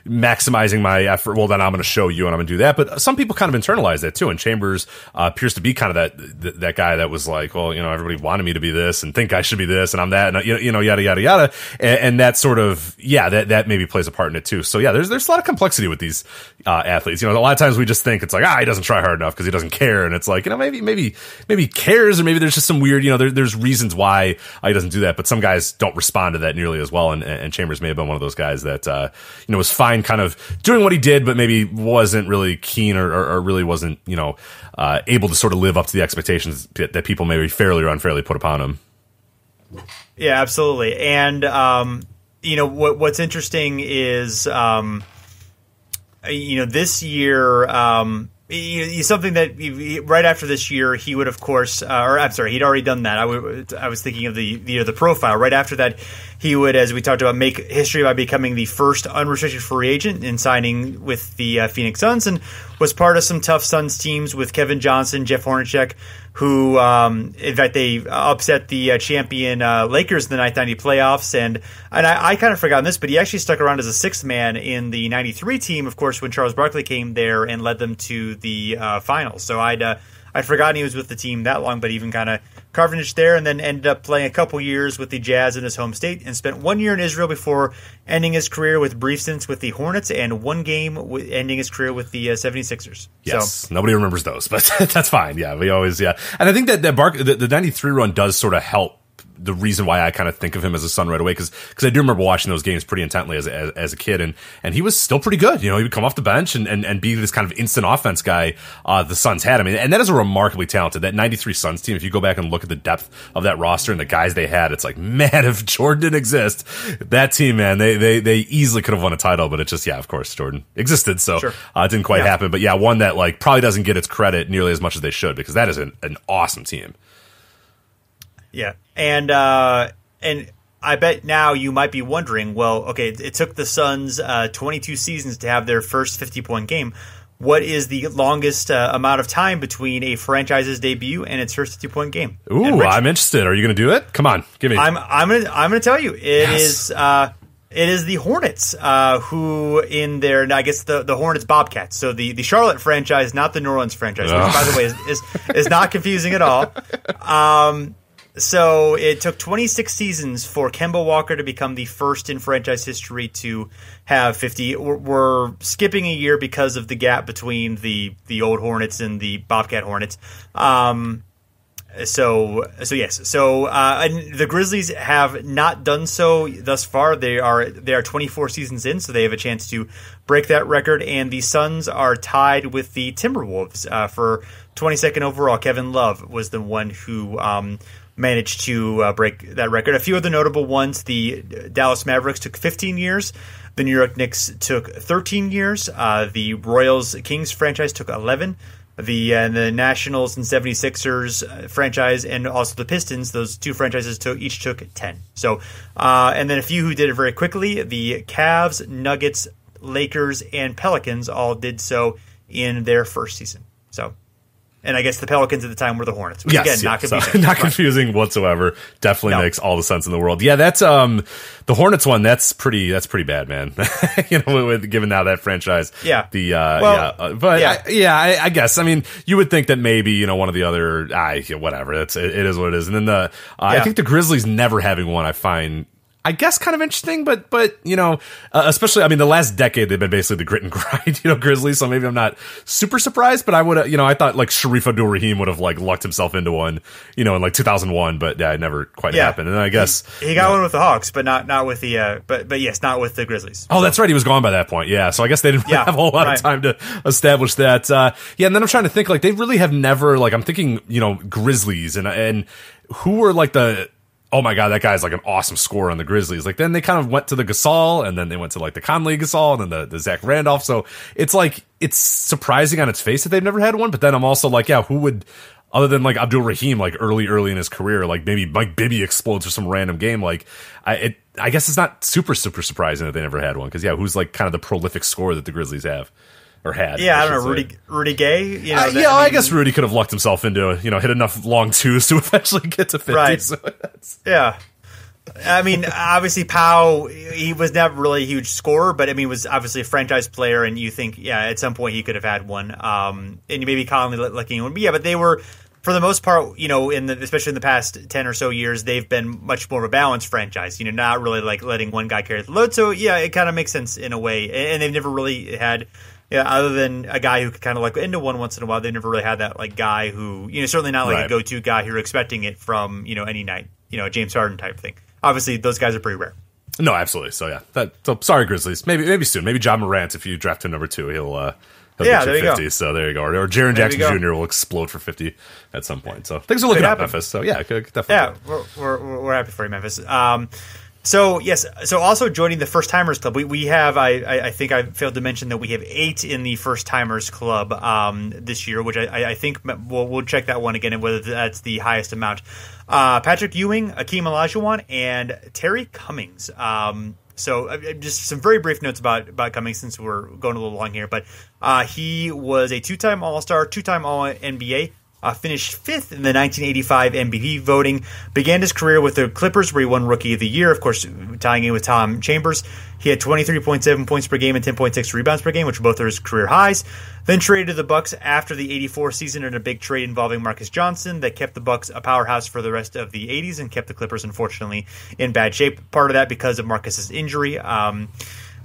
maximizing my effort. Well, then I'm going to show you and I'm going to do that. But some people kind of internalize that too. And Chambers appears to be kind of that guy that was like, well, everybody wanted me to be this and think I should be this and I'm that, and yada, yada, yada. And that sort of, that maybe plays a part in it too. So yeah, there's a lot of complexity with these athletes. A lot of times we just think it's like, he doesn't try hard enough because he doesn't care. And it's like, maybe he cares, or maybe there's just some weird, there's reasons why he doesn't do that. But some guys don't respond to that nearly as well. And Chambers may have been one of those guys that, was fine kind of doing what he did, but maybe wasn't really keen or really wasn't, able to sort of live up to the expectations that people maybe fairly or unfairly put upon him. Yeah, absolutely. And, what's interesting is, this year, something that right after this year, he would, of course, he'd already done that. I was thinking of the profile. Right after that, he would, as we talked about, make history by becoming the first unrestricted free agent and signing with the Phoenix Suns, and was part of some tough Suns teams with Kevin Johnson, Jeff Hornacek, who, in fact, they upset the champion Lakers in the 1990 playoffs. And I kind of forgot this, but he actually stuck around as a sixth man in the 93 team, of course, when Charles Barkley came there and led them to the finals. So I'd forgotten he was with the team that long, but even kind of carved an niche there, and then ended up playing a couple years with the Jazz in his home state, and spent 1 year in Israel before ending his career with brief stints with the Hornets, and one game ending his career with the 76ers. Yes, so nobody remembers those, but that's fine. Yeah, we always, and I think that the 93 run does sort of help the reason why I kind of think of him as a Sun right away, because I do remember watching those games pretty intently as a kid, and he was still pretty good. He would come off the bench and be this kind of instant offense guy the Suns had. I mean, and that is a remarkably talented, that 93 Suns team. If you go back and look at the depth of that roster and the guys they had, it's like, man, if Jordan didn't exist, that team, man, they easily could have won a title. But it's just, of course, Jordan existed, so sure. It didn't quite happen. But one that probably doesn't get its credit nearly as much as they should, because that is an awesome team. Yeah, and I bet now you might be wondering, well, okay, it took the Suns 22 seasons to have their first 50-point game. What is the longest amount of time between a franchise's debut and its first 50-point game? Ooh, I'm interested. Are you going to do it? Come on, give me. I'm gonna tell you. It is the Hornets who in their, I guess the Hornets Bobcats. So the Charlotte franchise, not the New Orleans franchise, which by the way is not confusing at all. So it took 26 seasons for Kemba Walker to become the first in franchise history to have 50. We're skipping a year because of the gap between the old Hornets and the Bobcat Hornets. So yes. So and the Grizzlies have not done so thus far. They are 24 seasons in, so they have a chance to break that record. And the Suns are tied with the Timberwolves for 22nd overall. Kevin Love was the one who managed to break that record. A few other notable ones: the Dallas Mavericks took 15 years. The New York Knicks took 13 years. The Royals Kings franchise took 11. The Nationals and 76ers franchise, and also the Pistons, those two franchises each took 10. So, and then a few who did it very quickly: the Cavs, Nuggets, Lakers, and Pelicans all did so in their first season. So. And I guess the Pelicans at the time were the Hornets. Which, again, not confusing. So, not confusing whatsoever. Definitely makes all the sense in the world. Yeah, that's the Hornets one. That's pretty bad, man. Given now that franchise. Yeah. I guess. I mean, you would think that maybe one of the other. Whatever. It is what it is. And then I think the Grizzlies never having one, I find, I guess, kind of interesting, but especially, I mean, the last decade they've been basically the grit and grind, Grizzlies. So maybe I'm not super surprised, but I would, I thought Sharif Abdul-Rahim would have lucked himself into one, in 2001, but it never quite happened. And then I guess he got one with the Hawks, but not with the, but yes, not with the Grizzlies. Oh, that's right, he was gone by that point. Yeah, so I guess they didn't have a whole lot of time to establish that. And then I'm trying to think, they really have never, I'm thinking, Grizzlies and who were the. Oh my God, that guy's an awesome scorer on the Grizzlies. Then they kind of went to the Gasol, and then they went to the Conley Gasol, and then the Zach Randolph. So it's it's surprising on its face that they've never had one. But then I'm also who would other than like Abdul Rahim, like early in his career, like maybe Mike Bibby explodes for some random game. Like I guess it's not super surprising that they never had one, because who's like kind of the prolific scorer that the Grizzlies have or had? Yeah, I don't know, Rudy Gay. You know, I guess Rudy could have lucked himself into hit enough long twos to eventually get to 50. Right. So yeah. I mean, obviously, Powell, he was never really a huge scorer, but I mean, was obviously a franchise player, and you think, at some point he could have had one. And maybe Conley looking one. But but they were, for the most part, especially in the past 10 or so years, they've been much more of a balanced franchise, not really like letting one guy carry the load. So, it kind of makes sense in a way. And they've never really had, other than a guy who could kind of like into one once in a while, they've never really had that like guy who, certainly not like a go-to guy who you're expecting it from, any night, a James Harden type thing. Obviously, those guys are pretty rare. No, absolutely. So so sorry, Grizzlies. Maybe soon. Maybe John Morant, if you draft him number 2, he'll get you 50. So there you go. Or Jaren Jackson Jr. will explode for 50 at some point. So things are looking up, Memphis. So definitely. Yeah, we're happy for you, Memphis. So yes, so also joining the First Timers Club, we have I think I failed to mention that we have 8 in the First Timers Club this year, which I think we'll check that one again and whether that's the highest amount. Patrick Ewing, Hakeem Olajuwon, and Terry Cummings. So just some very brief notes about Cummings since we're going a little long here, but he was a 2-time All-Star, 2-time All-NBA. Finished 5th in the 1985 MVP voting. Began his career with the Clippers, where he won Rookie of the Year, of course, tying in with Tom Chambers. He had 23.7 points per game and 10.6 rebounds per game, which both are his career highs. Then traded to the Bucks after the 84 season in a big trade involving Marcus Johnson that kept the Bucks a powerhouse for the rest of the 80s and kept the Clippers, unfortunately, in bad shape. Part of that because of Marcus's injury.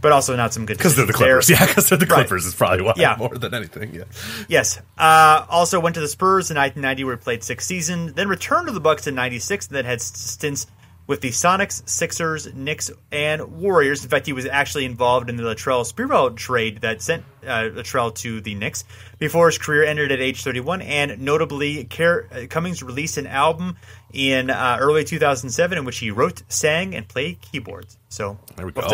But also not some good because they're the Clippers. Yeah, because they're the Clippers is probably why more than anything. Yeah. Yes. Also went to the Spurs in 1990, where he played 6 seasons. Then returned to the Bucks in 96, and then had stints with the Sonics, Sixers, Knicks, and Warriors. In fact, he was actually involved in the Latrell Sprewell trade that sent Latrell to the Knicks before his career ended at age 31. And notably, Cummings released an album in early 2007 in which he wrote, sang, and played keyboards. So there we go. We'll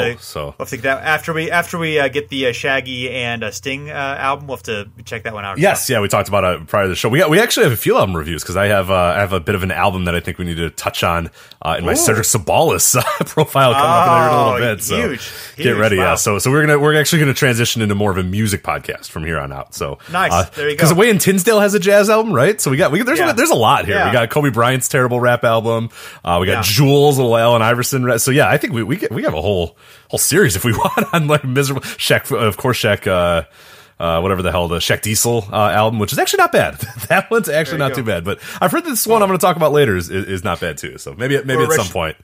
have to that after we get the Shaggy and Sting album. We'll have to check that one out. Yes, we talked about it prior to the show. We actually have a few album reviews because I have a bit of an album that I think we need to touch on in my Cedric Ceballos profile coming up in a little bit. So huge. Get ready. Wow. Yeah. So we're actually gonna transition into more of a music podcast from here on out. So nice. There you go. Because the way in Tinsdale has a jazz album, right? So there's a lot here. Yeah. We got Kobe Bryant's terrible rap album. We got Jules, a little Allen Iverson. So I think we have a whole series if we want on like miserable Shaq, of course, Shaq, whatever the hell, the Shaq Diesel album, which is actually not bad. That one's actually not too bad. But I've heard this one I'm going to talk about later is not bad too. So maybe at some point.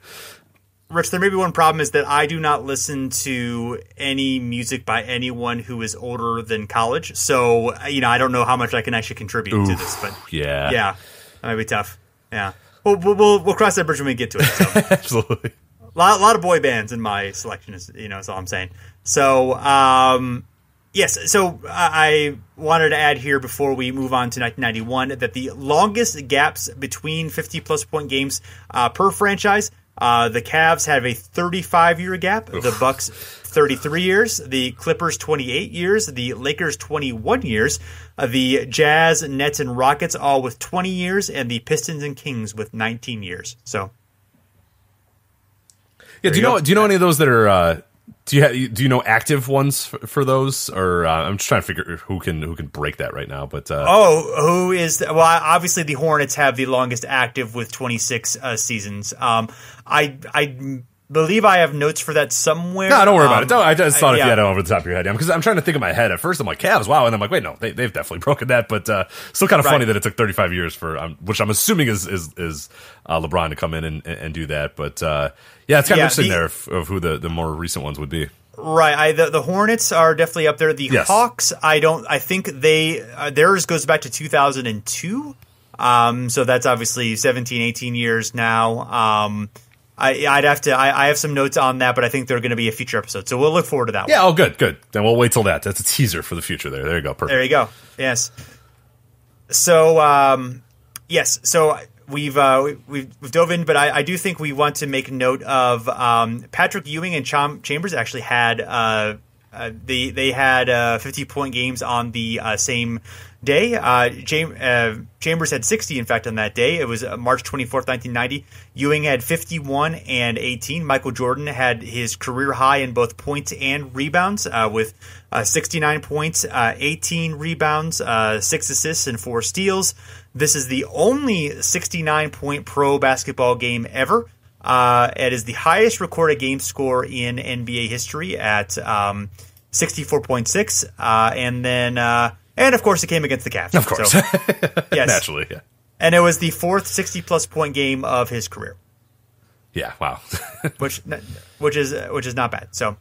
Rich, there may be one problem is that I do not listen to any music by anyone who is older than college. So, I don't know how much I can actually contribute to this. But yeah, that might be tough. Yeah. We'll cross that bridge when we get to it. So. Absolutely. A lot of boy bands in my selection is all I'm saying. So, yes. So I wanted to add here before we move on to 1991 that the longest gaps between 50-plus point games per franchise, the Cavs have a 35-year gap. Oof. The Bucks 33 years. The Clippers 28 years. The Lakers 21 years. The Jazz, Nets, and Rockets all with 20 years, and the Pistons and Kings with 19 years. So. Yeah, do you know any of those that are? Do you know active ones for those? Or I'm just trying to figure who can break that right now. But who is? Well, obviously the Hornets have the longest active with 26 seasons. I believe I have notes for that somewhere. No, don't worry about it. I just thought if you had it over the top of your head, because I'm trying to think in my head. At first, I'm like Cavs, wow, and I'm like, wait, no, they've definitely broken that. But still, kind of funny that it took 35 years for, which I'm assuming is LeBron to come in and do that. But it's kind of interesting there of who the more recent ones would be. Right, the Hornets are definitely up there. The Hawks, I think theirs goes back to 2002. So that's obviously 17, 18 years now. I have some notes on that, but I think they're going to be a future episode. So we'll look forward to that one. Yeah, good. Then we'll wait till that. That's a teaser for the future there. There you go. Perfect. There you go. Yes. So, yes. So we've dove in, but I do think we want to make note of Patrick Ewing and Chambers actually had they had 50-point games on the same day. Chambers had 60, in fact, on that day. It was March 24th, 1990. Ewing had 51 and 18. Michael Jordan had his career high in both points and rebounds with 69 points, 18 rebounds, 6 assists, and 4 steals. This is the only 69-point pro basketball game ever. It is the highest recorded game score in NBA history at 64.6. And of course, it came against the Cavs. Of course. So, yes. Naturally, yeah. And it was the 4th 60-plus point game of his career. Yeah, wow. which is not bad. So,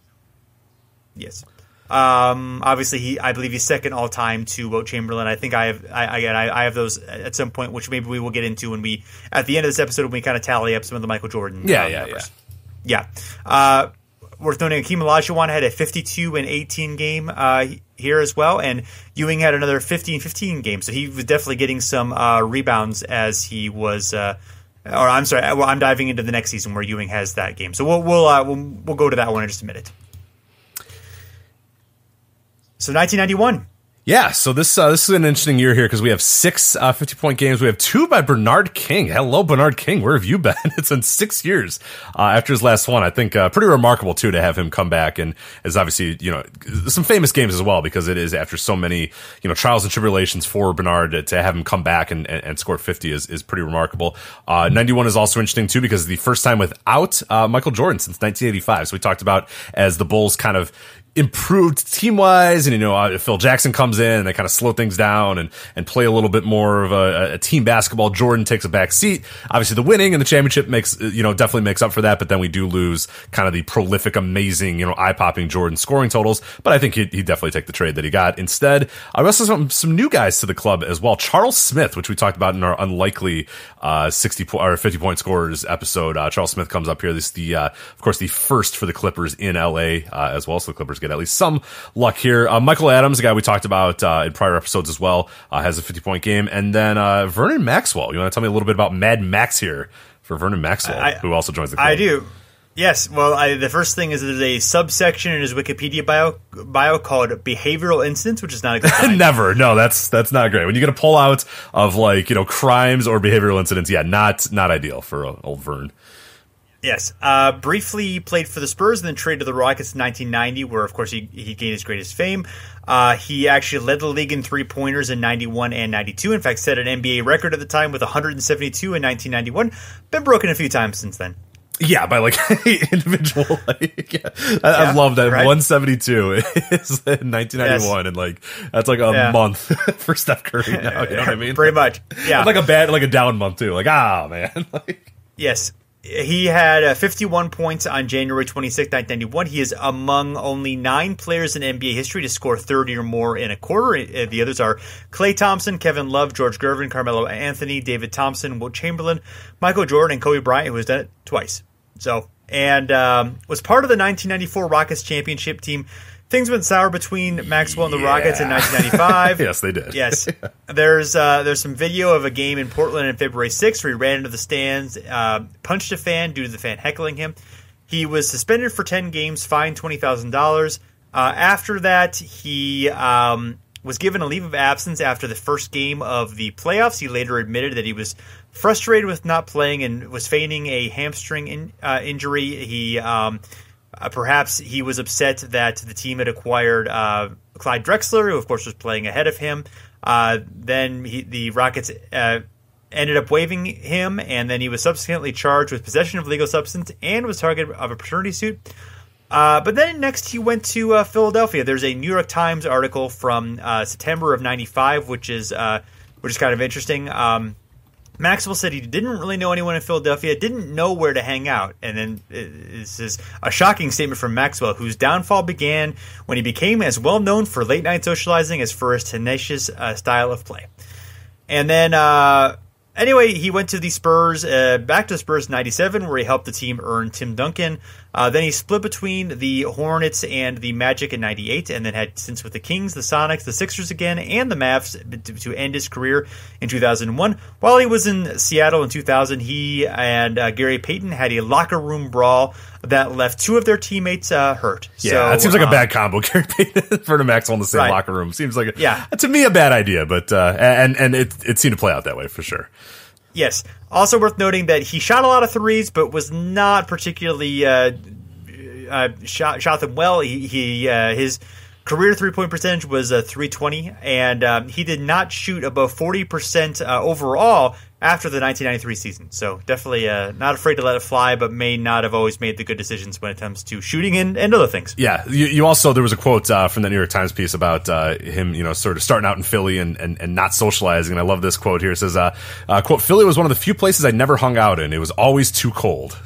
yes. Obviously, I believe he's second all time to Wilt Chamberlain. I think I have those at some point, which maybe we will get into when we at the end of this episode when we kind of tally up some of the Michael Jordan numbers. Yeah. Worth noting, Hakeem Olajuwon had a 52 and 18 game here as well, and Ewing had another 15-15 game. So he was definitely getting some rebounds as he was. I'm sorry, I'm diving into the next season where Ewing has that game. So we'll go to that one in just a minute. So 1991. Yeah, so this is an interesting year here because we have 6 50-point games. We have 2 by Bernard King. Hello, Bernard King. Where have you been? It's been 6 years after his last one. I think pretty remarkable, too, to have him come back. And is obviously, some famous games as well because it is after so many, trials and tribulations for Bernard to have him come back and score 50 is pretty remarkable. 91 is also interesting, too, because the first time without Michael Jordan since 1985. So we talked about as the Bulls kind of improved team-wise, and Phil Jackson comes in and they kind of slow things down and play a little bit more of a team basketball. Jordan takes a back seat. Obviously, the winning and the championship definitely makes up for that, but then we do lose kind of the prolific, amazing, eye-popping Jordan scoring totals. But I think he'd definitely take the trade that he got. Instead, I also have some new guys to the club as well. Charles Smith, which we talked about in our unlikely 50-point scorers episode. Charles Smith comes up here. This is of course, the first for the Clippers in LA as well. So the Clippers get at least some luck here. Michael Adams, the guy we talked about in prior episodes as well, has a 50-point game. And then Vernon Maxwell. You want to tell me a little bit about Mad Max here for Vernon Maxwell, who also joins the club? I do. Yes. Well, the first thing is there's a subsection in his Wikipedia bio called behavioral incidents, which is not a good sign. Never. No, that's not great. When you get a pull out of crimes or behavioral incidents, yeah, not ideal for old Vern. Yes. Briefly played for the Spurs and then traded to the Rockets in 1990, where, of course, he gained his greatest fame. He actually led the league in three-pointers in 91 and 92. In fact, set an NBA record at the time with 172 in 1991. Been broken a few times since then. Yeah, by individual. I love that. Right? 172 is in 1991, and that's a month for Steph Curry now. You know what I mean? Pretty much. Yeah, it's a down month too. Man. Yes. He had 51 points on January 26, 1991. He is among only 9 players in NBA history to score 30 or more in a quarter. The others are Klay Thompson, Kevin Love, George Gervin, Carmelo Anthony, David Thompson, Wilt Chamberlain, Michael Jordan, and Kobe Bryant, who has done it twice. So, and was part of the 1994 Rockets championship team. Things went sour between Maxwell and the Rockets in 1995. Yes, they did. Yes. There's some video of a game in Portland on February 6th where he ran into the stands, punched a fan due to the fan heckling him. He was suspended for 10 games, fined $20,000. After that, he was given a leave of absence after the first game of the playoffs. He later admitted that he was frustrated with not playing and was feigning a hamstring injury. He perhaps he was upset that the team had acquired Clyde Drexler, who of course was playing ahead of him. Then the Rockets ended up waiving him, and then he was subsequently charged with possession of illegal substance and was targeted of a paternity suit. But then next he went to Philadelphia. There's a New York Times article from September of '95, which is kind of interesting. Maxwell said he didn't really know anyone in Philadelphia, didn't know where to hang out. And then this is a shocking statement from Maxwell, whose downfall began when he became as well known for late-night socializing as for his tenacious style of play. And then Anyway, he went to the Spurs, back to the Spurs in 97, where he helped the team earn Tim Duncan. Then he split between the Hornets and the Magic in 98, and then had stints with the Kings, the Sonics, the Sixers again, and the Mavs to end his career in 2001. While he was in Seattle in 2000, he and Gary Payton had a locker room brawl that left two of their teammates hurt. Yeah, so, that seems like a bad combo. Gary Payton and Vernon Maxwell in the same locker room seems like to me a bad idea, but and it seemed to play out that way for sure. Yes. Also worth noting that he shot a lot of threes, but was not particularly shot them well. His career 3-point percentage was .320, and he did not shoot above 40% overall after the 1993 season. So definitely not afraid to let it fly, but may not have always made the good decisions when it comes to shooting and other things. Yeah, you also, there was a quote from the New York Times piece about him, sort of starting out in Philly and not socializing. And I love this quote here. It says, quote, "Philly was one of the few places I never hung out in. It was always too cold."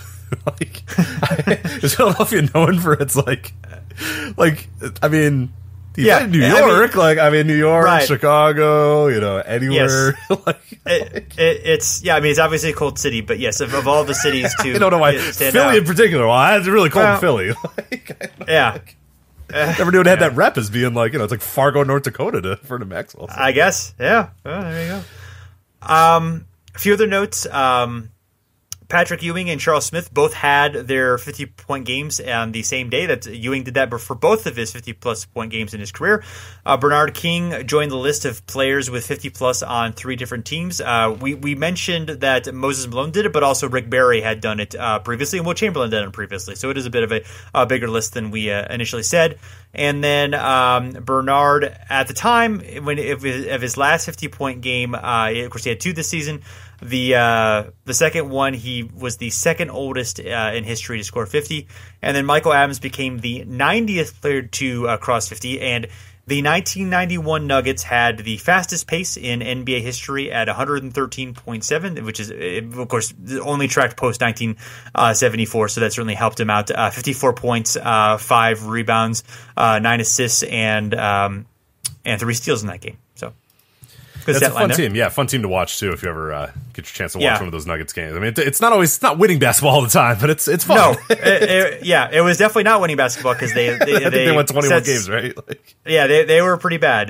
Is Philadelphia known for its I mean, New York, New York, right. Chicago, anywhere. Yes. It's obviously a cold city, but yes, of all the cities to I don't know why Philly in particular. Well, it's really cold in Philly. Never knew it had that rep as being it's like Fargo, North Dakota for the Maxwell. So. I guess, yeah. Well, there you go. A few other notes. Patrick Ewing and Charles Smith both had their 50-point games on the same day. That Ewing did that for both of his 50-plus point games in his career. Bernard King joined the list of players with 50-plus on 3 different teams. We mentioned that Moses Malone did it, but also Rick Barry had done it previously, and Wilt Chamberlain did it previously. So it is a bit of a bigger list than we initially said. And then Bernard, at the time of his last 50-point game, of course he had 2 this season. The second one, he was the second oldest in history to score 50. And then Michael Adams became the 90th player to cross 50. And the 1991 Nuggets had the fastest pace in NBA history at 113.7, which is, of course, only tracked post 1974. So that certainly helped him out. 54 points, 5 rebounds, 9 assists, and 3 steals in that game. So. That's a fun team. Yeah, fun team to watch too. If you ever get your chance to watch one of those Nuggets games. I mean, it's not winning basketball all the time, but it's fun. No, it was definitely not winning basketball because they I think they went 21 games, right? They were pretty bad.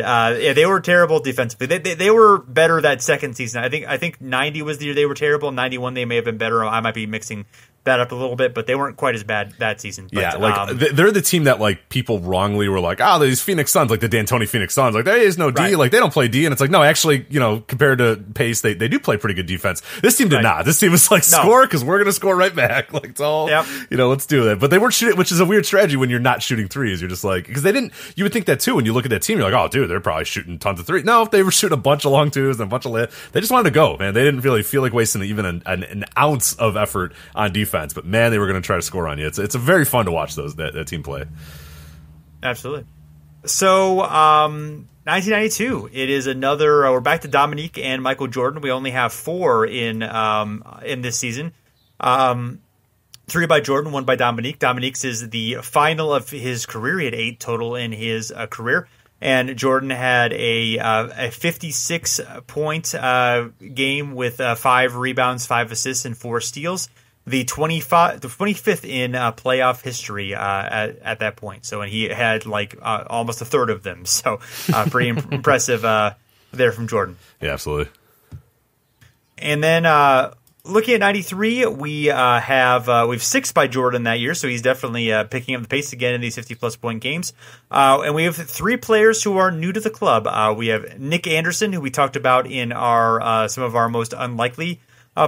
They were terrible defensively. They were better that second season. I think 90 was the year they were terrible. 91 they may have been better. I might be mixing that up a little bit, but they weren't quite as bad that season. But, they're the team that people wrongly were like, these Phoenix Suns, like the D'Antoni Phoenix Suns, there is no D, they don't play D, and it's like, no, actually, compared to pace, they do play pretty good defense. This team did not. This team was score because we're going to score right back. It's all, let's do that. But they weren't shooting, which is a weird strategy when you're not shooting threes. You're just because they didn't. You would think that too when you look at that team. You're like, oh, dude, they're probably shooting tons of threes. No, if they were shooting a bunch of long twos and a bunch of they just wanted to go, man. They didn't really feel like wasting even an ounce of effort on defense. But man, they were going to try to score on you. It's a very fun to watch that team play. Absolutely. So 1992, it is another. We're back to Dominique and Michael Jordan. We only have 4 in this season. 3 by Jordan, 1 by Dominique. Dominique's is the final of his career. He had 8 total in his career. And Jordan had a 56-point game with 5 rebounds, 5 assists, and 4 steals. The 25th in playoff history at that point. So, and he had almost a third of them. So, pretty impressive there from Jordan. Yeah, absolutely. And then looking at 93, we have 6 by Jordan that year. So he's definitely picking up the pace again in these 50-plus point games. And we have 3 players who are new to the club. We have Nick Anderson, who we talked about in our some of our most unlikely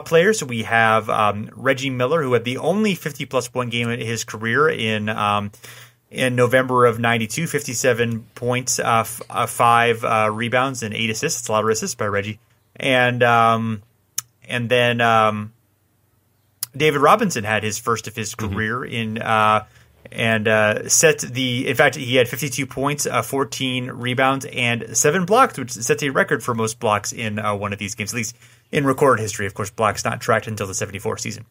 players. We have Reggie Miller, who had the only 50-plus point game in his career in November of 92, 57 points, 5 rebounds, and 8 assists. It's a lot of assists by Reggie. And then David Robinson had his first of his career in in fact, he had 52 points, 14 rebounds, and 7 blocks, which sets a record for most blocks in one of these games. At least in recorded history. Of course, Black's not tracked until the 74 season.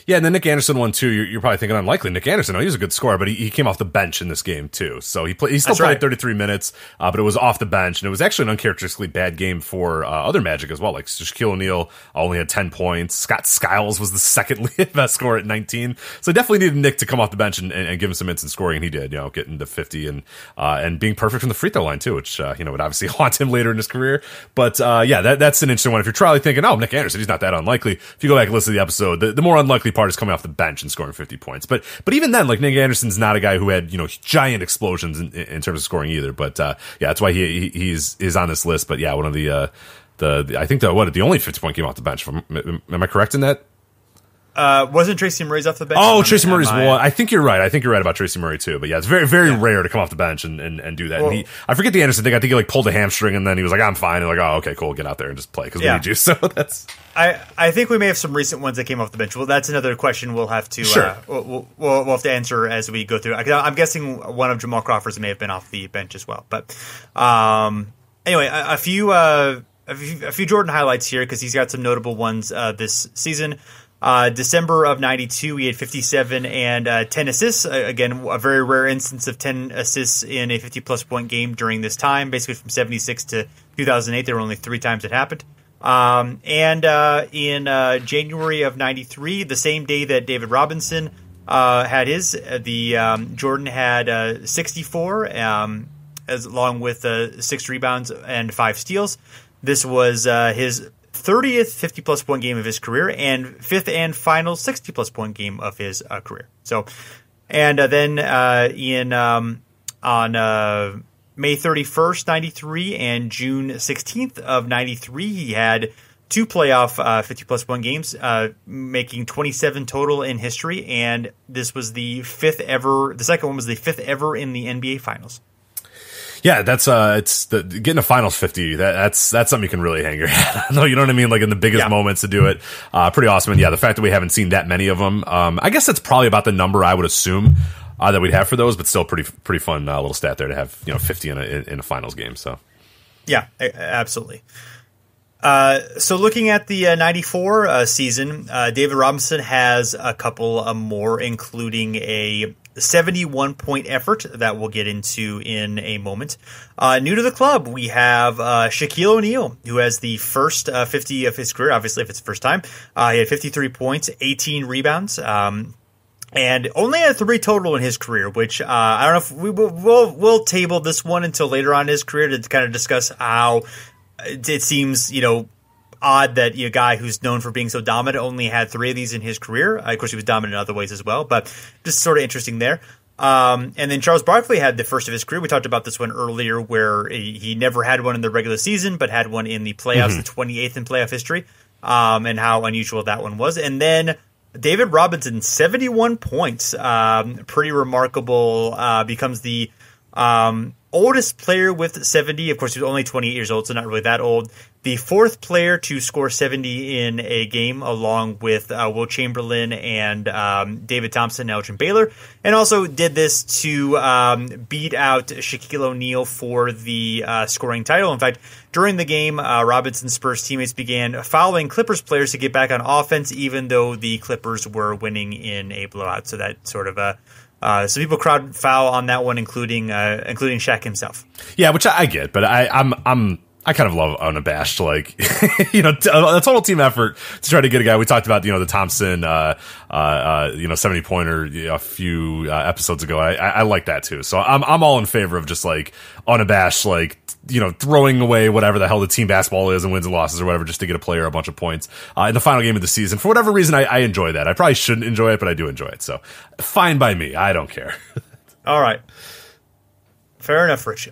Yeah, and then Nick Anderson one too. You're probably thinking unlikely. Nick Anderson, he was a good scorer, but he came off the bench in this game too. So he still played 33 minutes, but it was off the bench, and it was actually an uncharacteristically bad game for other Magic as well. Like Shaquille O'Neal only had 10 points. Scott Skiles was the second best scorer at 19. So definitely needed Nick to come off the bench and give him some instant scoring, and he did. Getting to 50 and being perfect from the free throw line too, which would obviously haunt him later in his career. But that's an interesting one. If you're probably thinking, oh, Nick Anderson, he's not that unlikely. If you go back and listen to the episode, the more unlikely part is coming off the bench and scoring 50 points. But even then, like, Nick Anderson's not a guy who had giant explosions in terms of scoring either. But that's why he's on this list. But yeah, one of the only 50-point game off the bench. Am I correct in that? Wasn't Tracy Murray's off the bench? Oh, Tracy Murray's one. I think you're right. I think you're right about Tracy Murray too. But yeah, it's very, very rare to come off the bench and do that. Well, and I forget the Anderson thing. I think he pulled a hamstring and then he was like, I'm fine. And oh, okay, cool. Get out there and just play because we need you. So that's. I think we may have some recent ones that came off the bench. Well, that's another question we'll have to we'll have to answer as we go through. I'm guessing one of Jamal Crawford's may have been off the bench as well. But anyway, a few Jordan highlights here because he's got some notable ones this season. December of 92, he had 57 and 10 assists. Again, a very rare instance of 10 assists in a 50-plus point game during this time. Basically, from 76 to 2008, there were only 3 times it happened. In January of 93, the same day that David Robinson had his, Jordan had 64, along with 6 rebounds and 5 steals. This was his 30th 50-plus point game of his career and 5th and final 60-plus point game of his career. So, and then on May 31st, 93 and June 16th of 93, he had 2 playoff 50-plus point games, making 27 total in history, and this was the 5th ever. The second one was the 5th ever in the NBA Finals. Yeah, that's getting a finals 50. That's something you can really hang your hat on. You know what I mean? Like in the biggest moments to do it, pretty awesome. And yeah, the fact that we haven't seen that many of them, I guess that's probably about the number I would assume that we'd have for those. But still, pretty fun little stat there to have 50 in a finals game. So yeah, absolutely. So looking at the 94 season, David Robinson has a couple more, including a 71-point effort that we'll get into in a moment. New to the club, we have Shaquille O'Neal, who has the first 50 of his career, obviously if it's the first time. He had 53 points, 18 rebounds, and only had 3 total in his career, which I don't know if we'll table this one until later on in his career to kind of discuss how it seems, odd that a guy who's known for being so dominant only had 3 of these in his career. Of course, he was dominant in other ways as well, but just sort of interesting there. And then Charles Barkley had the first of his career. We talked about this one earlier where he never had one in the regular season, but had one in the playoffs, the 28th in playoff history, and how unusual that one was. And then David Robinson, 71 points, pretty remarkable, becomes the oldest player with 70. Of course, he was only 28 years old, so not really that old. The 4th player to score 70 in a game, along with Wilt Chamberlain and David Thompson and Elgin Baylor. And also did this to beat out Shaquille O'Neal for the scoring title. In fact, during the game, Robinson's Spurs teammates began fouling Clippers players to get back on offense, even though the Clippers were winning in a blowout. So that sort of so people crowd foul on that one, including Shaq himself. Yeah, which I get, but I kind of love unabashed, like, a total team effort to try to get a guy. We talked about, the Thompson, 70-pointer a few episodes ago. I like that too. So I'm all in favor of just like unabashed, like, throwing away whatever the hell the team basketball is and wins and losses or whatever just to get a player a bunch of points in the final game of the season. For whatever reason, I enjoy that. I probably shouldn't enjoy it, but I do enjoy it. So fine by me. I don't care. All right. Fair enough, Rich.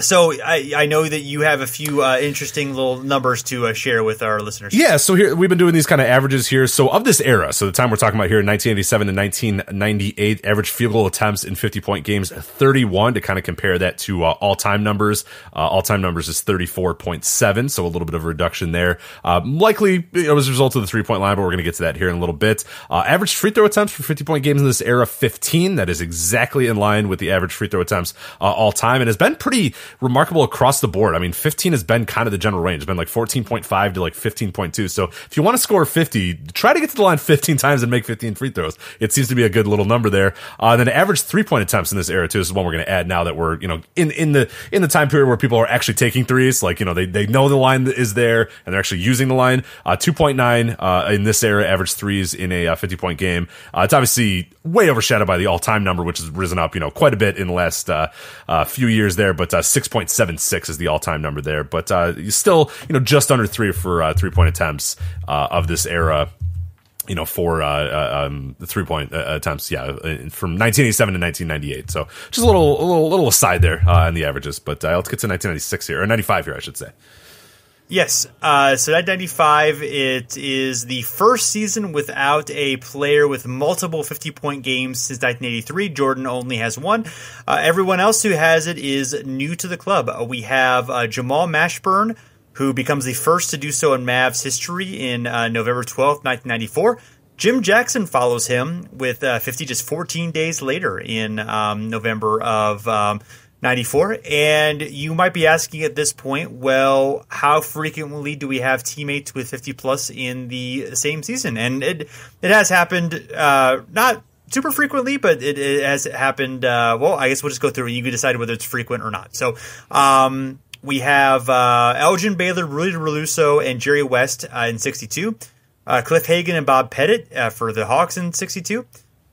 So I know that you have a few interesting little numbers to share with our listeners. Yeah, so here we've been doing these kind of averages here. So of this era, so the time we're talking about here, 1987 to 1998, average field goal attempts in 50-point games, 31, to kind of compare that to all-time numbers. All-time numbers is 34.7, so a little bit of a reduction there. Likely it was a result of the three-point line, but we're going to get to that here in a little bit. Average free throw attempts for 50-point games in this era, 15. That is exactly in line with the average free throw attempts all-time, and has been pretty remarkable across the board. I mean, 15 has been kind of the general range. It's been like 14.5 to like 15.2. So if you want to score 50, try to get to the line 15 times and make 15 free throws. It seems to be a good little number there. And then average 3-point attempts in this era too. This is one we're going to add now that we're, in the time period where people are actually taking threes. Like, they know the line is there and they're actually using the line. 2.9 in this era, average threes in a 50-point game. It's obviously way overshadowed by the all-time number, which has risen up, quite a bit in the last few years there. But 6.76 is the all-time number there. But still, just under 3 for 3-point attempts of this era. For the 3-point attempts, from 1987 to 1998. So just a little aside there on the averages. But let's get to 1996 here, or 95 here, I should say. Yes. So that 95, it is the first season without a player with multiple 50-point games since 1983. Jordan only has one. Everyone else who has it is new to the club. We have Jamal Mashburn, who becomes the first to do so in Mavs history in November 12th, 1994. Jim Jackson follows him with 50 just 14 days later in November of 94. And you might be asking at this point, well, how frequently do we have teammates with 50-plus in the same season? And it has happened, not super frequently, but it has happened, well, I guess we'll just go through and you can decide whether it's frequent or not. So, we have Elgin Baylor, Rudy Reluso, and Jerry West in 62. Cliff Hagan and Bob Pettit for the Hawks in 62.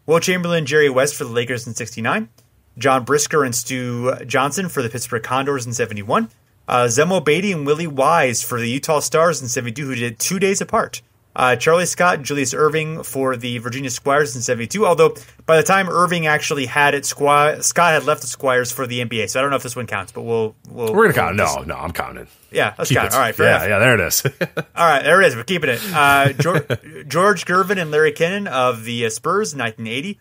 Wilt Chamberlain, Jerry West for the Lakers in 69. John Brisker and Stu Johnson for the Pittsburgh Condors in 71. Zemo Beatty and Willie Wise for the Utah Stars in 72, who did 2 days apart. Charlie Scott and Julius Erving for the Virginia Squires in 72, although by the time Irving actually had it, Scott had left the Squires for the NBA, so I don't know if this one counts, but we're going to count it. No, I'm counting. Yeah, let's count it. All right, fair enough. Yeah, there it is. All right, there it is. We're keeping it. George Gervin and Larry Kennan of the Spurs in 1980.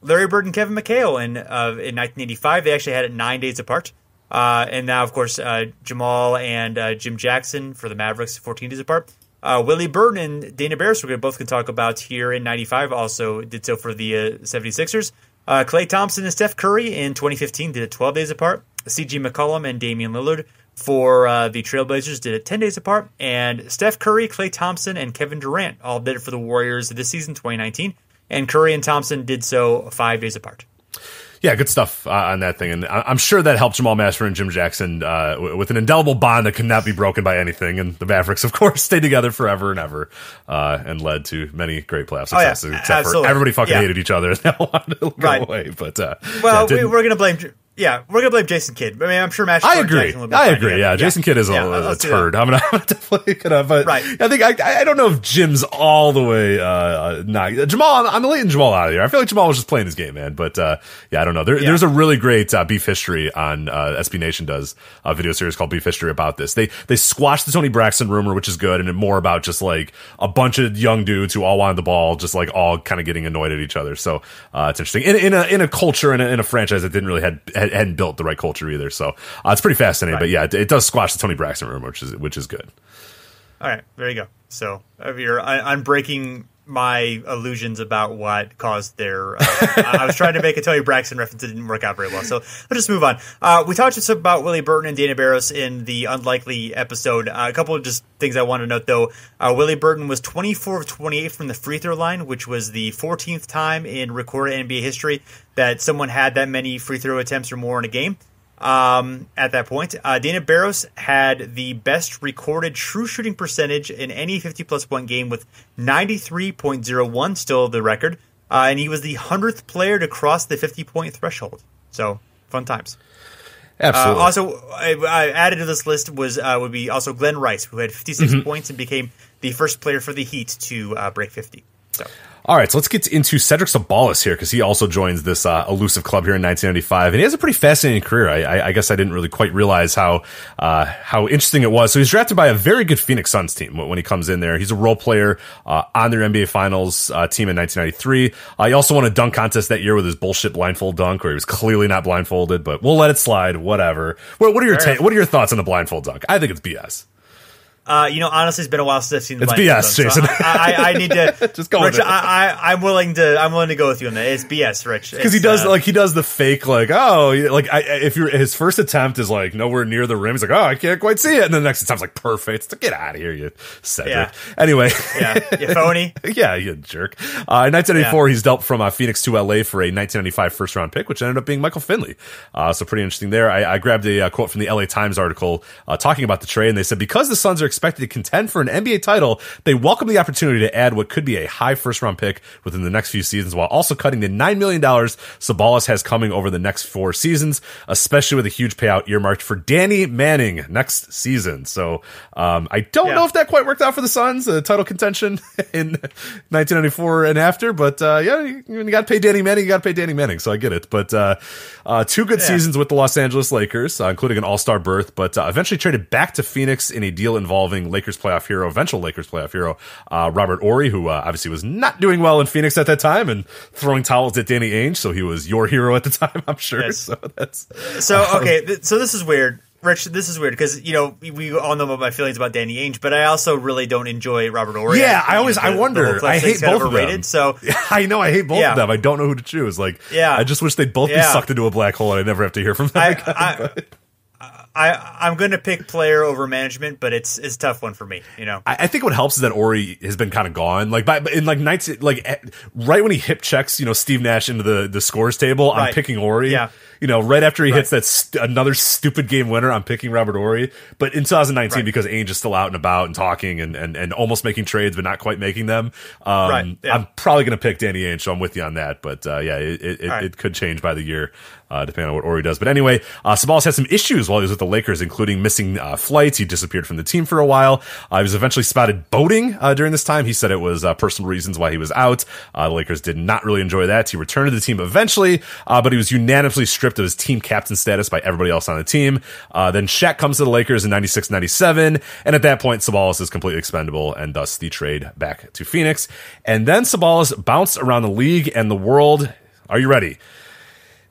Larry Bird and Kevin McHale in 1985. They actually had it 9 days apart. And now, of course, Jamal and Jim Jackson for the Mavericks, 14 days apart. Willie Burton and Dana Barris, we're both going to talk about here in 95, also did so for the 76ers. Klay Thompson and Steph Curry in 2015 did it 12 days apart. C.J. McCollum and Damian Lillard for the Trailblazers did it 10 days apart. And Steph Curry, Klay Thompson, and Kevin Durant all did it for the Warriors this season, 2019. And Curry and Thompson did so 5 days apart. Yeah, good stuff on that thing. And I'm sure that helped Jamal Mashburn and Jim Jackson with an indelible bond that could not be broken by anything. And the Mavericks, of course, stayed together forever and ever and led to many great playoff successes. Except for everybody fucking hated each other and they all wanted to go away. But, we're going to blame... Yeah, we're going to blame Jason Kidd. I mean, I'm sure Mashburn. I agree. Yeah, Jason Kidd is a turd. I'm definitely going to, but right. I think I don't know if Jim's all the way not. Jamal, I'm leading Jamal out of here. I feel like Jamal was just playing his game, man. But I don't know. There's a really great Beef History on SB Nation does a video series called Beef History about this. They squashed the Tony Braxton rumor, which is good, and more about just like a bunch of young dudes who all wanted the ball, just like all kind of getting annoyed at each other. So it's interesting in a culture in a franchise that didn't really hadn't built the right culture either. So it's pretty fascinating. Right. But yeah, it does squash the Tony Braxton rumor, which is good. All right, there you go. So I'm breaking my illusions about what caused their. I was trying to make a Tony Braxton reference. It didn't work out very well. So let's just move on. We talked just about Willie Burton and Dana Barris in the Unlikely episode. A couple of just things I want to note, though. Willie Burton was 24 of 28 from the free throw line, which was the 14th time in recorded NBA history that someone had that many free throw attempts or more in a game. At that point, Dana Barros had the best recorded true shooting percentage in any 50-plus point game with 93.01, still the record. And he was the 100th player to cross the 50-point threshold. So, fun times. Absolutely. Also, I added to this list would be also Glenn Rice, who had 56 points and became the first player for the Heat to break 50. So. All right, so let's get into Cedric Ceballos here because he also joins this elusive club here in 1995, and he has a pretty fascinating career. I guess I didn't really quite realize how interesting it was. So he's drafted by a very good Phoenix Suns team when he comes in there. He's a role player on their NBA Finals team in 1993. He also won a dunk contest that year with his bullshit blindfold dunk, where he was clearly not blindfolded, but we'll let it slide. Whatever. What are your thoughts on the blindfold dunk? I think it's BS. Honestly, it's been a while since I've seen the It's BS, Jason. So I need to just go Rich, with it. I'm willing to go with you on that. It's BS, Rich. Because he does the fake if his first attempt is like nowhere near the rim. He's like, oh, I can't quite see it, and then the next attempt's like perfect. It's like, get out of here, you Cedric. Yeah. Anyway, you phony. Yeah, you jerk. In 1994, he's dealt from Phoenix to LA for a 1995 first round pick, which ended up being Michael Finley. So pretty interesting there. I grabbed a quote from the LA Times article talking about the trade, and they said because the Suns are expected to contend for an NBA title, they welcome the opportunity to add what could be a high first round pick within the next few seasons, while also cutting the $9 million Ceballos has coming over the next 4 seasons, especially with a huge payout earmarked for Danny Manning next season. So I don't know if that quite worked out for the Suns, title contention in 1994 and after, but you got to pay Danny Manning, so I get it. But 2 good seasons with the Los Angeles Lakers, including an all-star berth, but eventually traded back to Phoenix in a deal involving eventual Lakers playoff hero, Robert Horry, who obviously was not doing well in Phoenix at that time and throwing towels at Danny Ainge, so he was your hero at the time, I'm sure. Yes. So this is weird. Rich, this is weird because, we all know about my feelings about Danny Ainge, but I also really don't enjoy Robert Horry. Yeah, I wonder. I hate both of them. So I know, I hate both of them. I don't know who to choose. I just wish they'd both be sucked into a black hole and I never have to hear from them again. I'm going to pick player over management, but it's a tough one for me. I think what helps is that Horry has been kind of gone. Right when he hip checks, Steve Nash into the scores table, I'm picking Horry. Yeah. Right after he hits that another stupid game winner, I'm picking Robert Horry. But in 2019, because Ainge is still out and about and talking and almost making trades, but not quite making them, I'm probably going to pick Danny Ainge, so I'm with you on that. But it could change by the year, depending on what Horry does. But anyway, Ceballos had some issues while he was with the Lakers, including missing flights. He disappeared from the team for a while. He was eventually spotted boating during this time. He said it was personal reasons why he was out. The Lakers did not really enjoy that. He returned to the team eventually, but he was unanimously stripped of his team captain status by everybody else on the team. Then Shaq comes to the Lakers in 96-97, and at that point, Ceballos is completely expendable, and thus the trade back to Phoenix. And then Ceballos bounced around the league and the world. Are you ready?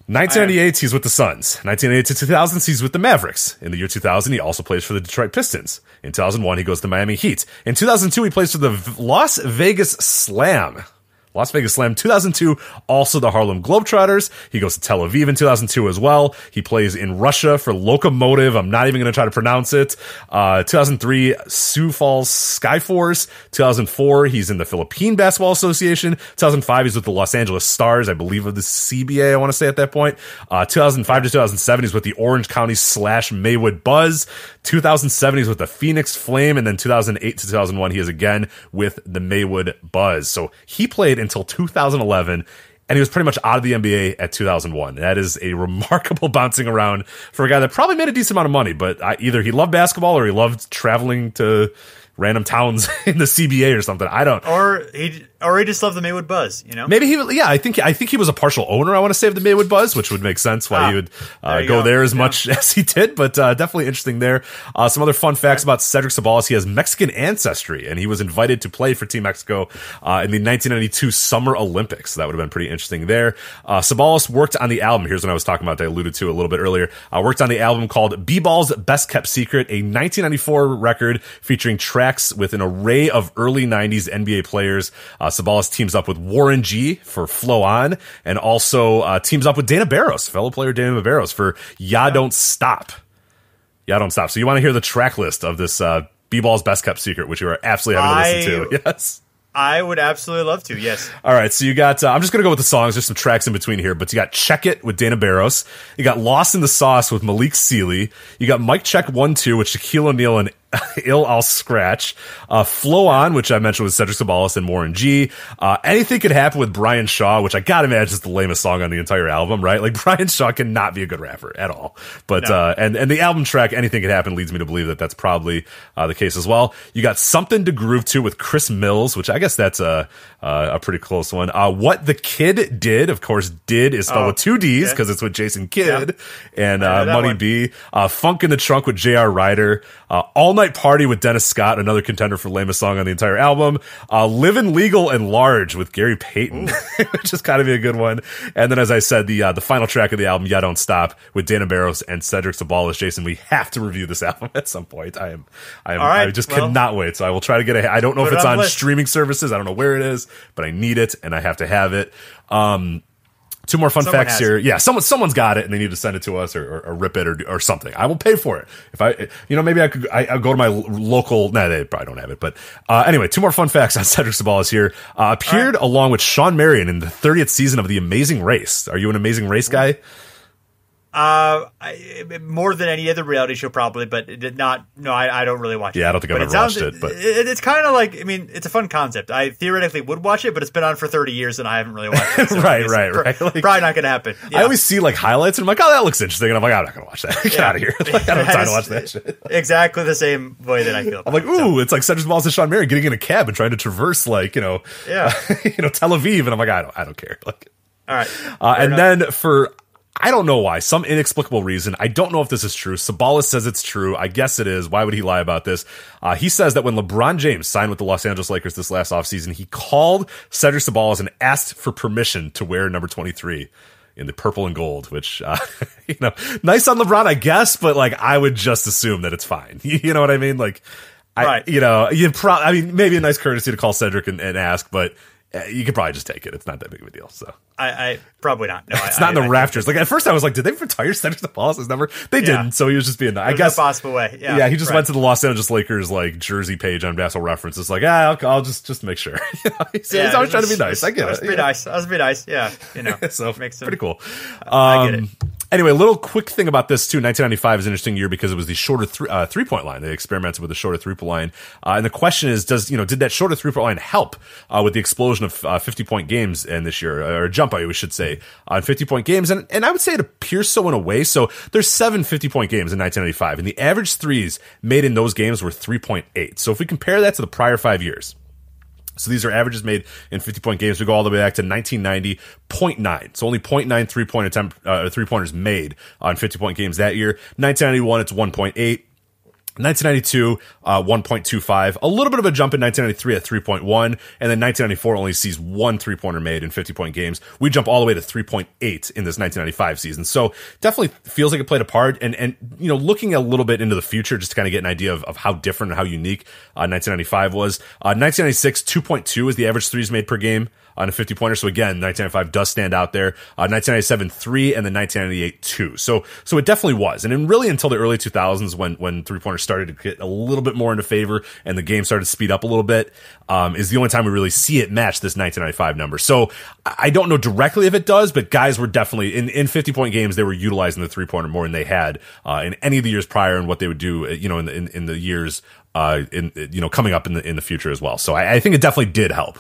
1998, he's with the Suns. 1998 to 2000, he's with the Mavericks. In the year 2000, he also plays for the Detroit Pistons. In 2001, he goes to Miami Heat. In 2002, he plays for the Las Vegas Slam. 2002, also the Harlem Globetrotters. He goes to Tel Aviv in 2002 as well. He plays in Russia for Lokomotiv. I'm not even going to try to pronounce it. 2003, Sioux Falls Skyforce. 2004, he's in the Philippine Basketball Association. 2005, he's with the Los Angeles Stars, I believe of the CBA, I want to say at that point. 2005 to 2007, he's with the Orange County / Maywood Buzz. 2007, he's with the Phoenix Flame. And then 2008 to 2001, he is again with the Maywood Buzz. So he played until 2011, and he was pretty much out of the NBA at 2001. That is a remarkable bouncing around for a guy that probably made a decent amount of money, but either he loved basketball or he loved traveling to random towns in the CBA or something. I don't. Or he just loved the Maywood Buzz, Maybe I think he was a partial owner, I want to say, of the Maywood Buzz, which would make sense why he would go there as much as he did, but definitely interesting there. Some other fun facts about Cedric Ceballos. He has Mexican ancestry, and he was invited to play for Team Mexico in the 1992 Summer Olympics. So that would have been pretty interesting there. Ceballos worked on the album. Here's what I was talking about that I alluded to a little bit earlier. Worked on the album called B-Ball's Best Kept Secret, a 1994 record featuring tracks with an array of early 90s NBA players. Ceballos teams up with Warren G for Flow On, and also teams up with Dana Barros, fellow player Dana Barros, for Ya Don't Stop. Ya Don't Stop. So you want to hear the track list of this B-Ball's Best Kept Secret, which you are absolutely having to listen to. Yes. I would absolutely love to, yes. All right, so you got, I'm just going to go with the songs. There's some tracks in between here, but you got Check It with Dana Barros. You got Lost in the Sauce with Malik Sealy. You got Mic Check 1-2 with Shaquille O'Neal and Ill I'll Scratch. Flow On, which I mentioned with Cedric Ceballos and Warren G. Anything Could Happen with Brian Shaw, which I gotta imagine is the lamest song on the entire album, right? Like, Brian Shaw cannot be a good rapper at all. But, no. And the album track, Anything Could Happen, leads me to believe that that's probably the case as well. You got Something to Groove To with Chris Mills, which I guess that's a pretty close one. What the Kid Did, of course, Did is spelled with 2 D's because it's with Jason Kidd and Money B. Funk in the Trunk with J.R. Ryder. All Night Party with Dennis Scott, another contender for lamest song on the entire album. Livin' Legal and Large with Gary Payton, which is kind of a good one. And then, as I said, the final track of the album, Yeah Don't Stop, with Dana Barros and Cedric Ceballos. Jason, we have to review this album at some point. I just cannot wait. So I will try to get it. I don't know if it's on streaming services. I don't know where it is, but I need it and I have to have it. Two more fun facts here. Yeah, someone's got it and they need to send it to us or rip it or something. I will pay for it. If maybe I'll go to my local. Nah, they probably don't have it. But anyway, two more fun facts on Cedric Ceballos here. Appeared along with Shawn Marion in the 30th season of The Amazing Race. Are you an Amazing Race guy? More than any other reality show, probably, but it did not. No, I don't really watch it. Yeah, I don't think I've ever watched it. But it's kind of like, I mean, it's a fun concept. I theoretically would watch it, but it's been on for 30 years and I haven't really watched it. So right. Like, probably not going to happen. Yeah. I always see like highlights and I'm like, oh, that looks interesting, and I'm like, I'm not going to watch that. Get out of here! Like, I don't have time to watch that shit. Exactly the same way that I feel. I'm like, ooh, it's like Cedric Ceballos and Shawn Marion getting in a cab and trying to traverse like Tel Aviv, and I'm like, I don't care. Like, all right, and then for. I don't know why. Some inexplicable reason. I don't know if this is true. Ceballos says it's true. I guess it is. Why would he lie about this? He says that when LeBron James signed with the Los Angeles Lakers this last offseason, he called Cedric Ceballos and asked for permission to wear number 23 in the purple and gold, which, nice on LeBron, I guess, but like, I would just assume that it's fine. You know what I mean? Like, right. Maybe a nice courtesy to call Cedric and ask, but you could probably just take it. It's not that big of a deal. So I probably not. No, it's not in the rafters. Like at first, I was like, did they retire Cedric Ceballos' number? They didn't. So he was just being. I guess no possible way. Yeah. He just went to the Los Angeles Lakers like jersey page on Basketball Reference. It's like, I'll just make sure. He's always trying to be nice. I get it. Let's be nice. Yeah. So makes pretty cool. I get it. Anyway, a little quick thing about this, too. 1995 is an interesting year because it was the shorter three-point line. They experimented with the shorter three-point line. And the question is, did that shorter three-point line help with the explosion of 50-point games in this year, or jump, we should say, on 50-point games? And I would say it appears so in a way. So there's 7 50-point games in 1995, and the average threes made in those games were 3.8. So if we compare that to the prior 5 years, so these are averages made in 50-point games. We go all the way back to 1990, 0.9. So only 0.9 three-pointers made on 50-point games that year. 1991, it's 1.8. 1992, 1.25, a little bit of a jump in 1993 at 3.1, and then 1994 only sees 1 three-pointer made in 50-point games. We jump all the way to 3.8 in this 1995 season. So definitely feels like it played a part, and looking a little bit into the future, just to kind of get an idea of how different and how unique 1995 was. 1996, 2.2 is the average threes made per game on a 50-pointer. So again, 1995 does stand out there. 1997, 3, and then 1998, 2. So it definitely was. And then really until the early 2000s when three-pointers started to get a little bit more into favor and the game started to speed up a little bit, is the only time we really see it match this 1995 number. So I don't know directly if it does, but guys were definitely, in 50-point games, they were utilizing the three-pointer more than they had in any of the years prior, and what they would do, in the years, coming up in the future as well. So I think it definitely did help.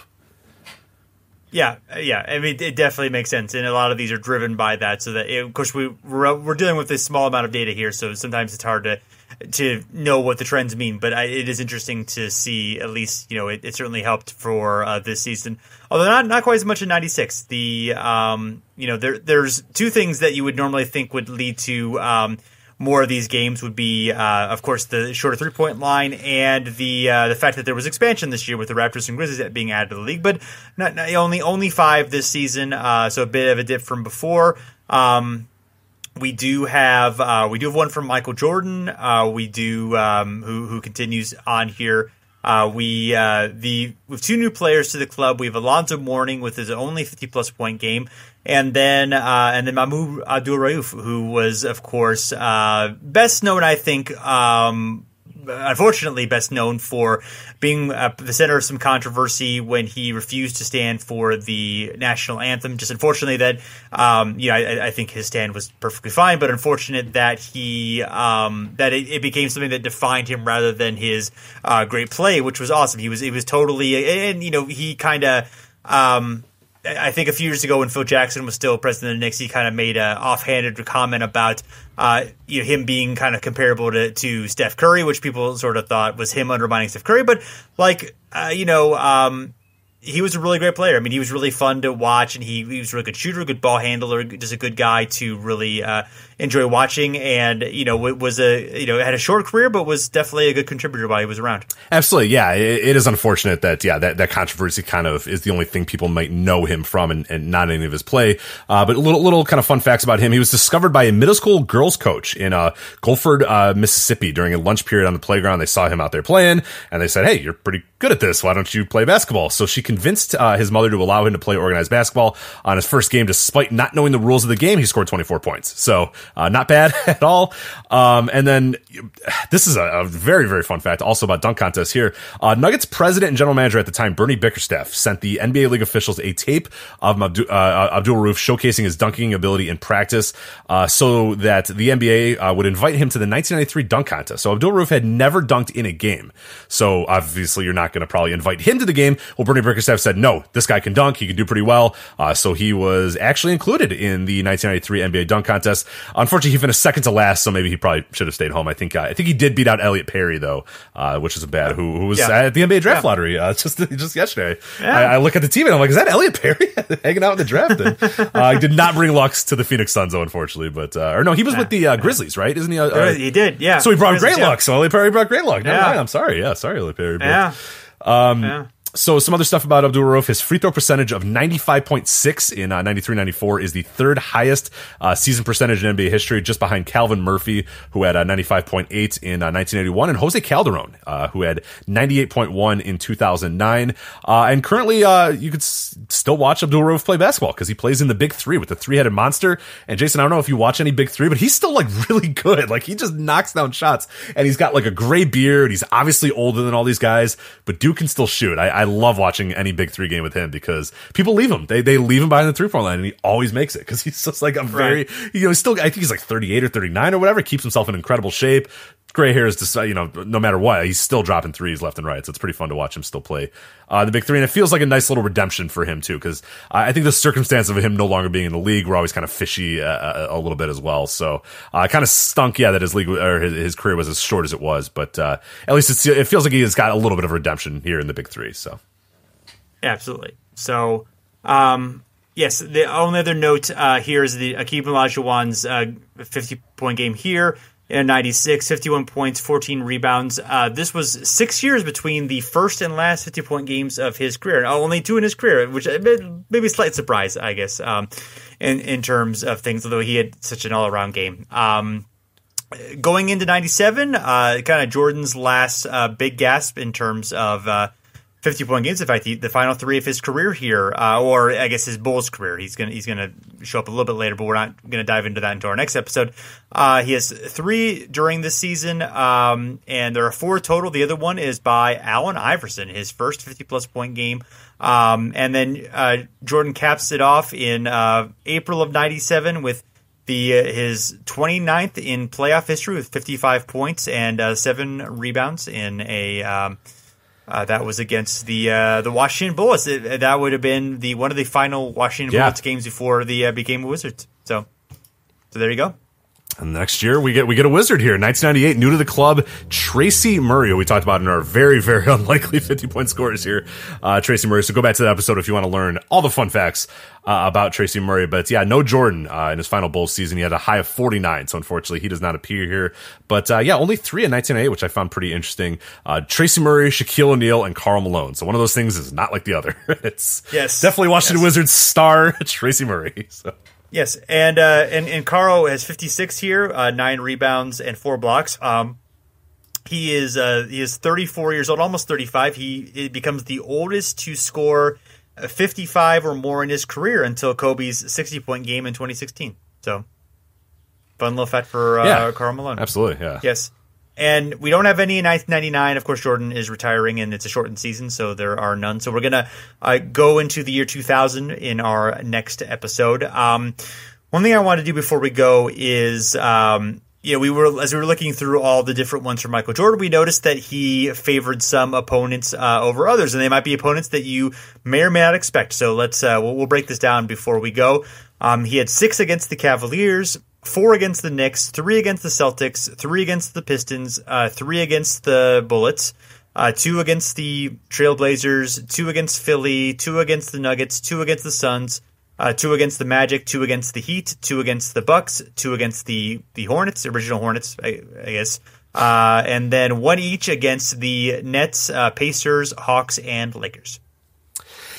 Yeah. I mean, it definitely makes sense, and a lot of these are driven by that. So that, of course, we're dealing with this small amount of data here, so sometimes it's hard to know what the trends mean. But it is interesting to see. At least it certainly helped for this season, although not quite as much in '96. There's two things that you would normally think would lead to more of these games would be, of course, the shorter three-point line and the fact that there was expansion this year with the Raptors and Grizzlies being added to the league, but only 5 this season, so a bit of a dip from before. We do have one from Michael Jordan. We do who continues on here. We have 2 new players to the club. We have Alonzo Mourning with his only 50-plus point game, and then Mahmoud Abdul-Rauf, who was, of course, best known, I think, unfortunately best known for being the center of some controversy when he refused to stand for the national anthem. Just unfortunately that, I think his stand was perfectly fine, but unfortunate that it became something that defined him rather than his great play, which was awesome. He was totally, and he kind of, I think a few years ago when Phil Jackson was still president of the Knicks, he kind of made an offhanded comment about him being kind of comparable to Steph Curry, which people sort of thought was him undermining Steph Curry. But he was a really great player. I mean, he was really fun to watch, and he was a really good shooter, good ball handler, just a good guy to really enjoy watching. And was had a short career, but was definitely a good contributor while he was around. Absolutely, yeah. It is unfortunate that that controversy kind of is the only thing people might know him from, and not any of his play. But little kind of fun facts about him. He was discovered by a middle school girls coach in Guilford, Mississippi, during a lunch period on the playground. They saw him out there playing, and they said, "Hey, you're pretty good at this. Why don't you play basketball?" So she convinced his mother to allow him to play organized basketball. On his first game, despite not knowing the rules of the game, he scored 24 points. So not bad at all. And then this is a very, very fun fact also about dunk contests here. Nuggets president and general manager at the time, Bernie Bickerstaff, sent the NBA league officials a tape of Abdul Rauf showcasing his dunking ability in practice so that the NBA would invite him to the 1993 dunk contest. So Abdul Rauf had never dunked in a game. So obviously you're not going to probably invite him to the game. Well, Bernie Bickerstaff said, no, this guy can dunk. He can do pretty well. So he was actually included in the 1993 NBA dunk contest. Unfortunately, he finished second to last, so maybe he probably should have stayed home. I think he did beat out Elliot Perry, though, which is bad, who was at the NBA draft lottery just yesterday. Yeah. I look at the team and I'm like, is that Elliot Perry hanging out in the draft? And, he did not bring Lux to the Phoenix Suns, though, unfortunately. But or no, he was with the Grizzlies, right? Isn't he? He did, yeah. So he brought great luck. So Elliot Perry brought great luck. Never mind. I'm sorry. Yeah, sorry, Elliot Perry. But, So some other stuff about Abdul Rauf, his free throw percentage of 95.6 in 93-94 is the third highest season percentage in NBA history, just behind Calvin Murphy, who had 95.8 in 1981, and Jose Calderon, who had 98.1 in 2009. And currently, you could still watch Abdul Rauf play basketball because he plays in the Big Three with the three-headed monster. And Jason, I don't know if you watch any Big Three, but he's still really good. He just knocks down shots, and he's got a gray beard. He's obviously older than all these guys, but dude can still shoot. I love watching any Big Three game with him because people leave him. They leave him behind the three-point line, and he always makes it because he's just a very, still, I think he's 38 or 39 or whatever. He keeps himself in incredible shape. Gray hair is just, no matter what, he's still dropping threes left and right. So it's pretty fun to watch him still play the Big Three. And it feels like a nice little redemption for him, too, because I think the circumstance of him no longer being in the league were always kind of fishy a little bit as well. So it kind of stunk, that his league or his career was as short as it was. But at least it feels like he has got a little bit of redemption here in the Big Three. So. Absolutely. So, yes, the only other note here is the Hakeem Olajuwon's 50-point game here in 96, 51 points, 14 rebounds. This was 6 years between the first and last 50-point games of his career. Only 2 in his career, which maybe a slight surprise, I guess, in terms of things, although he had such an all-around game. Going into 97, kind of Jordan's last big gasp in terms of 50-point games. In fact, the final 3 of his career here, or I guess his Bulls career. He's gonna show up a little bit later, but we're not gonna dive into that until our next episode. He has 3 during this season, and there are 4 total. The other one is by Allen Iverson, his first 50-plus point game. And then Jordan caps it off in April of 97 with his 29th in playoff history with 55 points and 7 rebounds in a. That was against the Washington Bullets. That would have been one of the final Washington Bullets games before they became Wizards. So there you go. And next year we get a Wizard here, 1998, new to the club, Tracy Murray, who we talked about in our very, very unlikely 50-point scorers here. Tracy Murray. So go back to that episode if you want to learn all the fun facts about Tracy Murray. But no Jordan in his final Bulls season. He had a high of 49, so unfortunately he does not appear here. But only 3 in 1998, which I found pretty interesting. Tracy Murray, Shaquille O'Neal, and Karl Malone. So one of those things is not like the other. It's definitely Washington Wizards star Tracy Murray. So. Yes, and Karl has 56 here, 9 rebounds and 4 blocks. He is 34 years old, almost 35. He becomes the oldest to score 55 or more in his career until Kobe's 60-point game in 2016. So, fun little fact for Karl Malone. Absolutely, yeah. Yes. And we don't have any in 1999. Of course, Jordan is retiring, and it's a shortened season, so there are none. So we're going to go into the year 2000 in our next episode. One thing I want to do before we go is, as we were looking through all the different ones for Michael Jordan, we noticed that he favored some opponents over others, and they might be opponents that you may or may not expect. So let's we'll break this down before we go. He had 6 against the Cavaliers, 4 against the Knicks, 3 against the Celtics, 3 against the Pistons, 3 against the Bullets, 2 against the Trailblazers, 2 against Philly, 2 against the Nuggets, 2 against the Suns, 2 against the Magic, 2 against the Heat, 2 against the Bucks, 2 against the Hornets, original Hornets, I guess, and then 1 each against the Nets, Pacers, Hawks, and Lakers.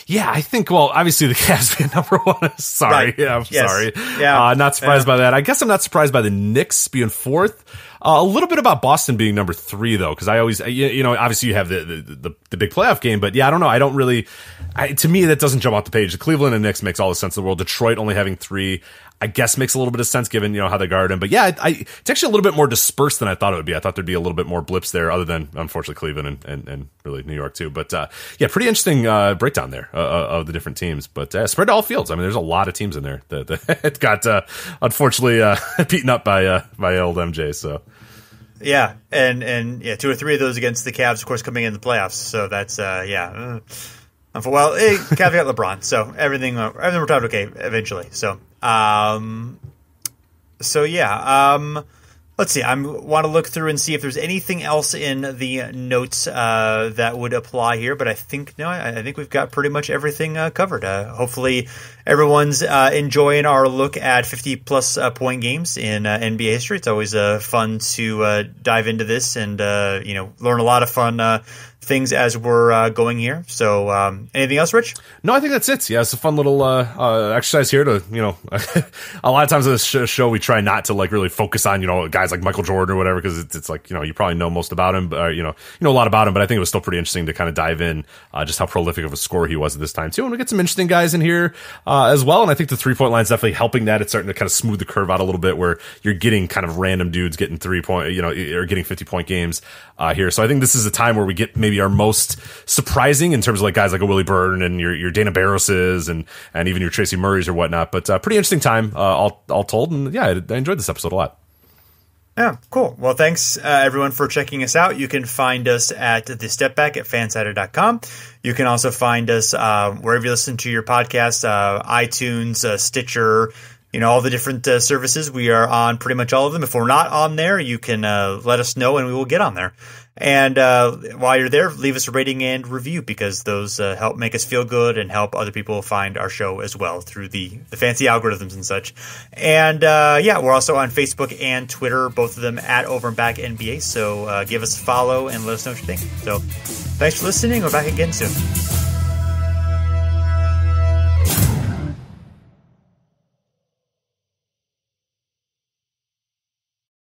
Yeah, I think, well, obviously the Cavs being number 1. Sorry. Right. Yeah, I'm sorry. Yeah. Not surprised by that. I guess I'm not surprised by the Knicks being 4th. A little bit about Boston being number 3, though, because I always, obviously you have the big playoff game, but yeah, I don't know. I don't really, to me, that doesn't jump off the page. The Cleveland and Knicks makes all the sense in the world. Detroit only having 3, I guess makes a little bit of sense given, how they guard him. But yeah, it's actually a little bit more dispersed than I thought it would be. I thought there'd be a little bit more blips there, other than, unfortunately, Cleveland and really New York, too. But yeah, pretty interesting breakdown there of the different teams. But spread to all fields. I mean, there's a lot of teams in there that got, unfortunately, beaten up by old MJ, so. Yeah, and 2 or 3 of those against the Cavs, of course, coming in the playoffs. So that's Cavs got LeBron, so everything worked out okay eventually. So let's see. I want to look through and see if there's anything else in the notes that would apply here, but I think we've got pretty much everything covered. Hopefully, everyone's enjoying our look at 50-plus point games in NBA history. It's always fun to dive into this and learn a lot of fun things as we're going here. So anything else, Rich? No, I think that's it. Yeah, it's a fun little exercise here to, a lot of times on this show we try not to like really focus on, guys like Michael Jordan or whatever, because it's like, you probably know most about him, but, you know a lot about him, but I think it was still pretty interesting to kind of dive in just how prolific of a scorer he was at this time too. And we get some interesting guys in here as well. And I think the 3-point line is definitely helping that. It's starting to kind of smooth the curve out a little bit where you're getting kind of random dudes getting 3-point, or getting 50-point games here. So I think this is a time where we get maybe our most surprising in terms of like guys like a Willie Burton and your Dana Barroses and even your Tracy Murrays or whatnot. But pretty interesting time all told. And yeah, I enjoyed this episode a lot. Yeah, cool. Well, thanks everyone for checking us out. You can find us at the Step Back at fansided.com. You can also find us wherever you listen to your podcast, iTunes, Stitcher, all the different services. We are on pretty much all of them. If we're not on there, you can let us know and we will get on there. And while you're there, leave us a rating and review, because those help make us feel good and help other people find our show as well through the fancy algorithms and such. And we're also on Facebook and Twitter, both of them at Over and Back NBA. So give us a follow and let us know what you think. So thanks for listening. We're back again soon.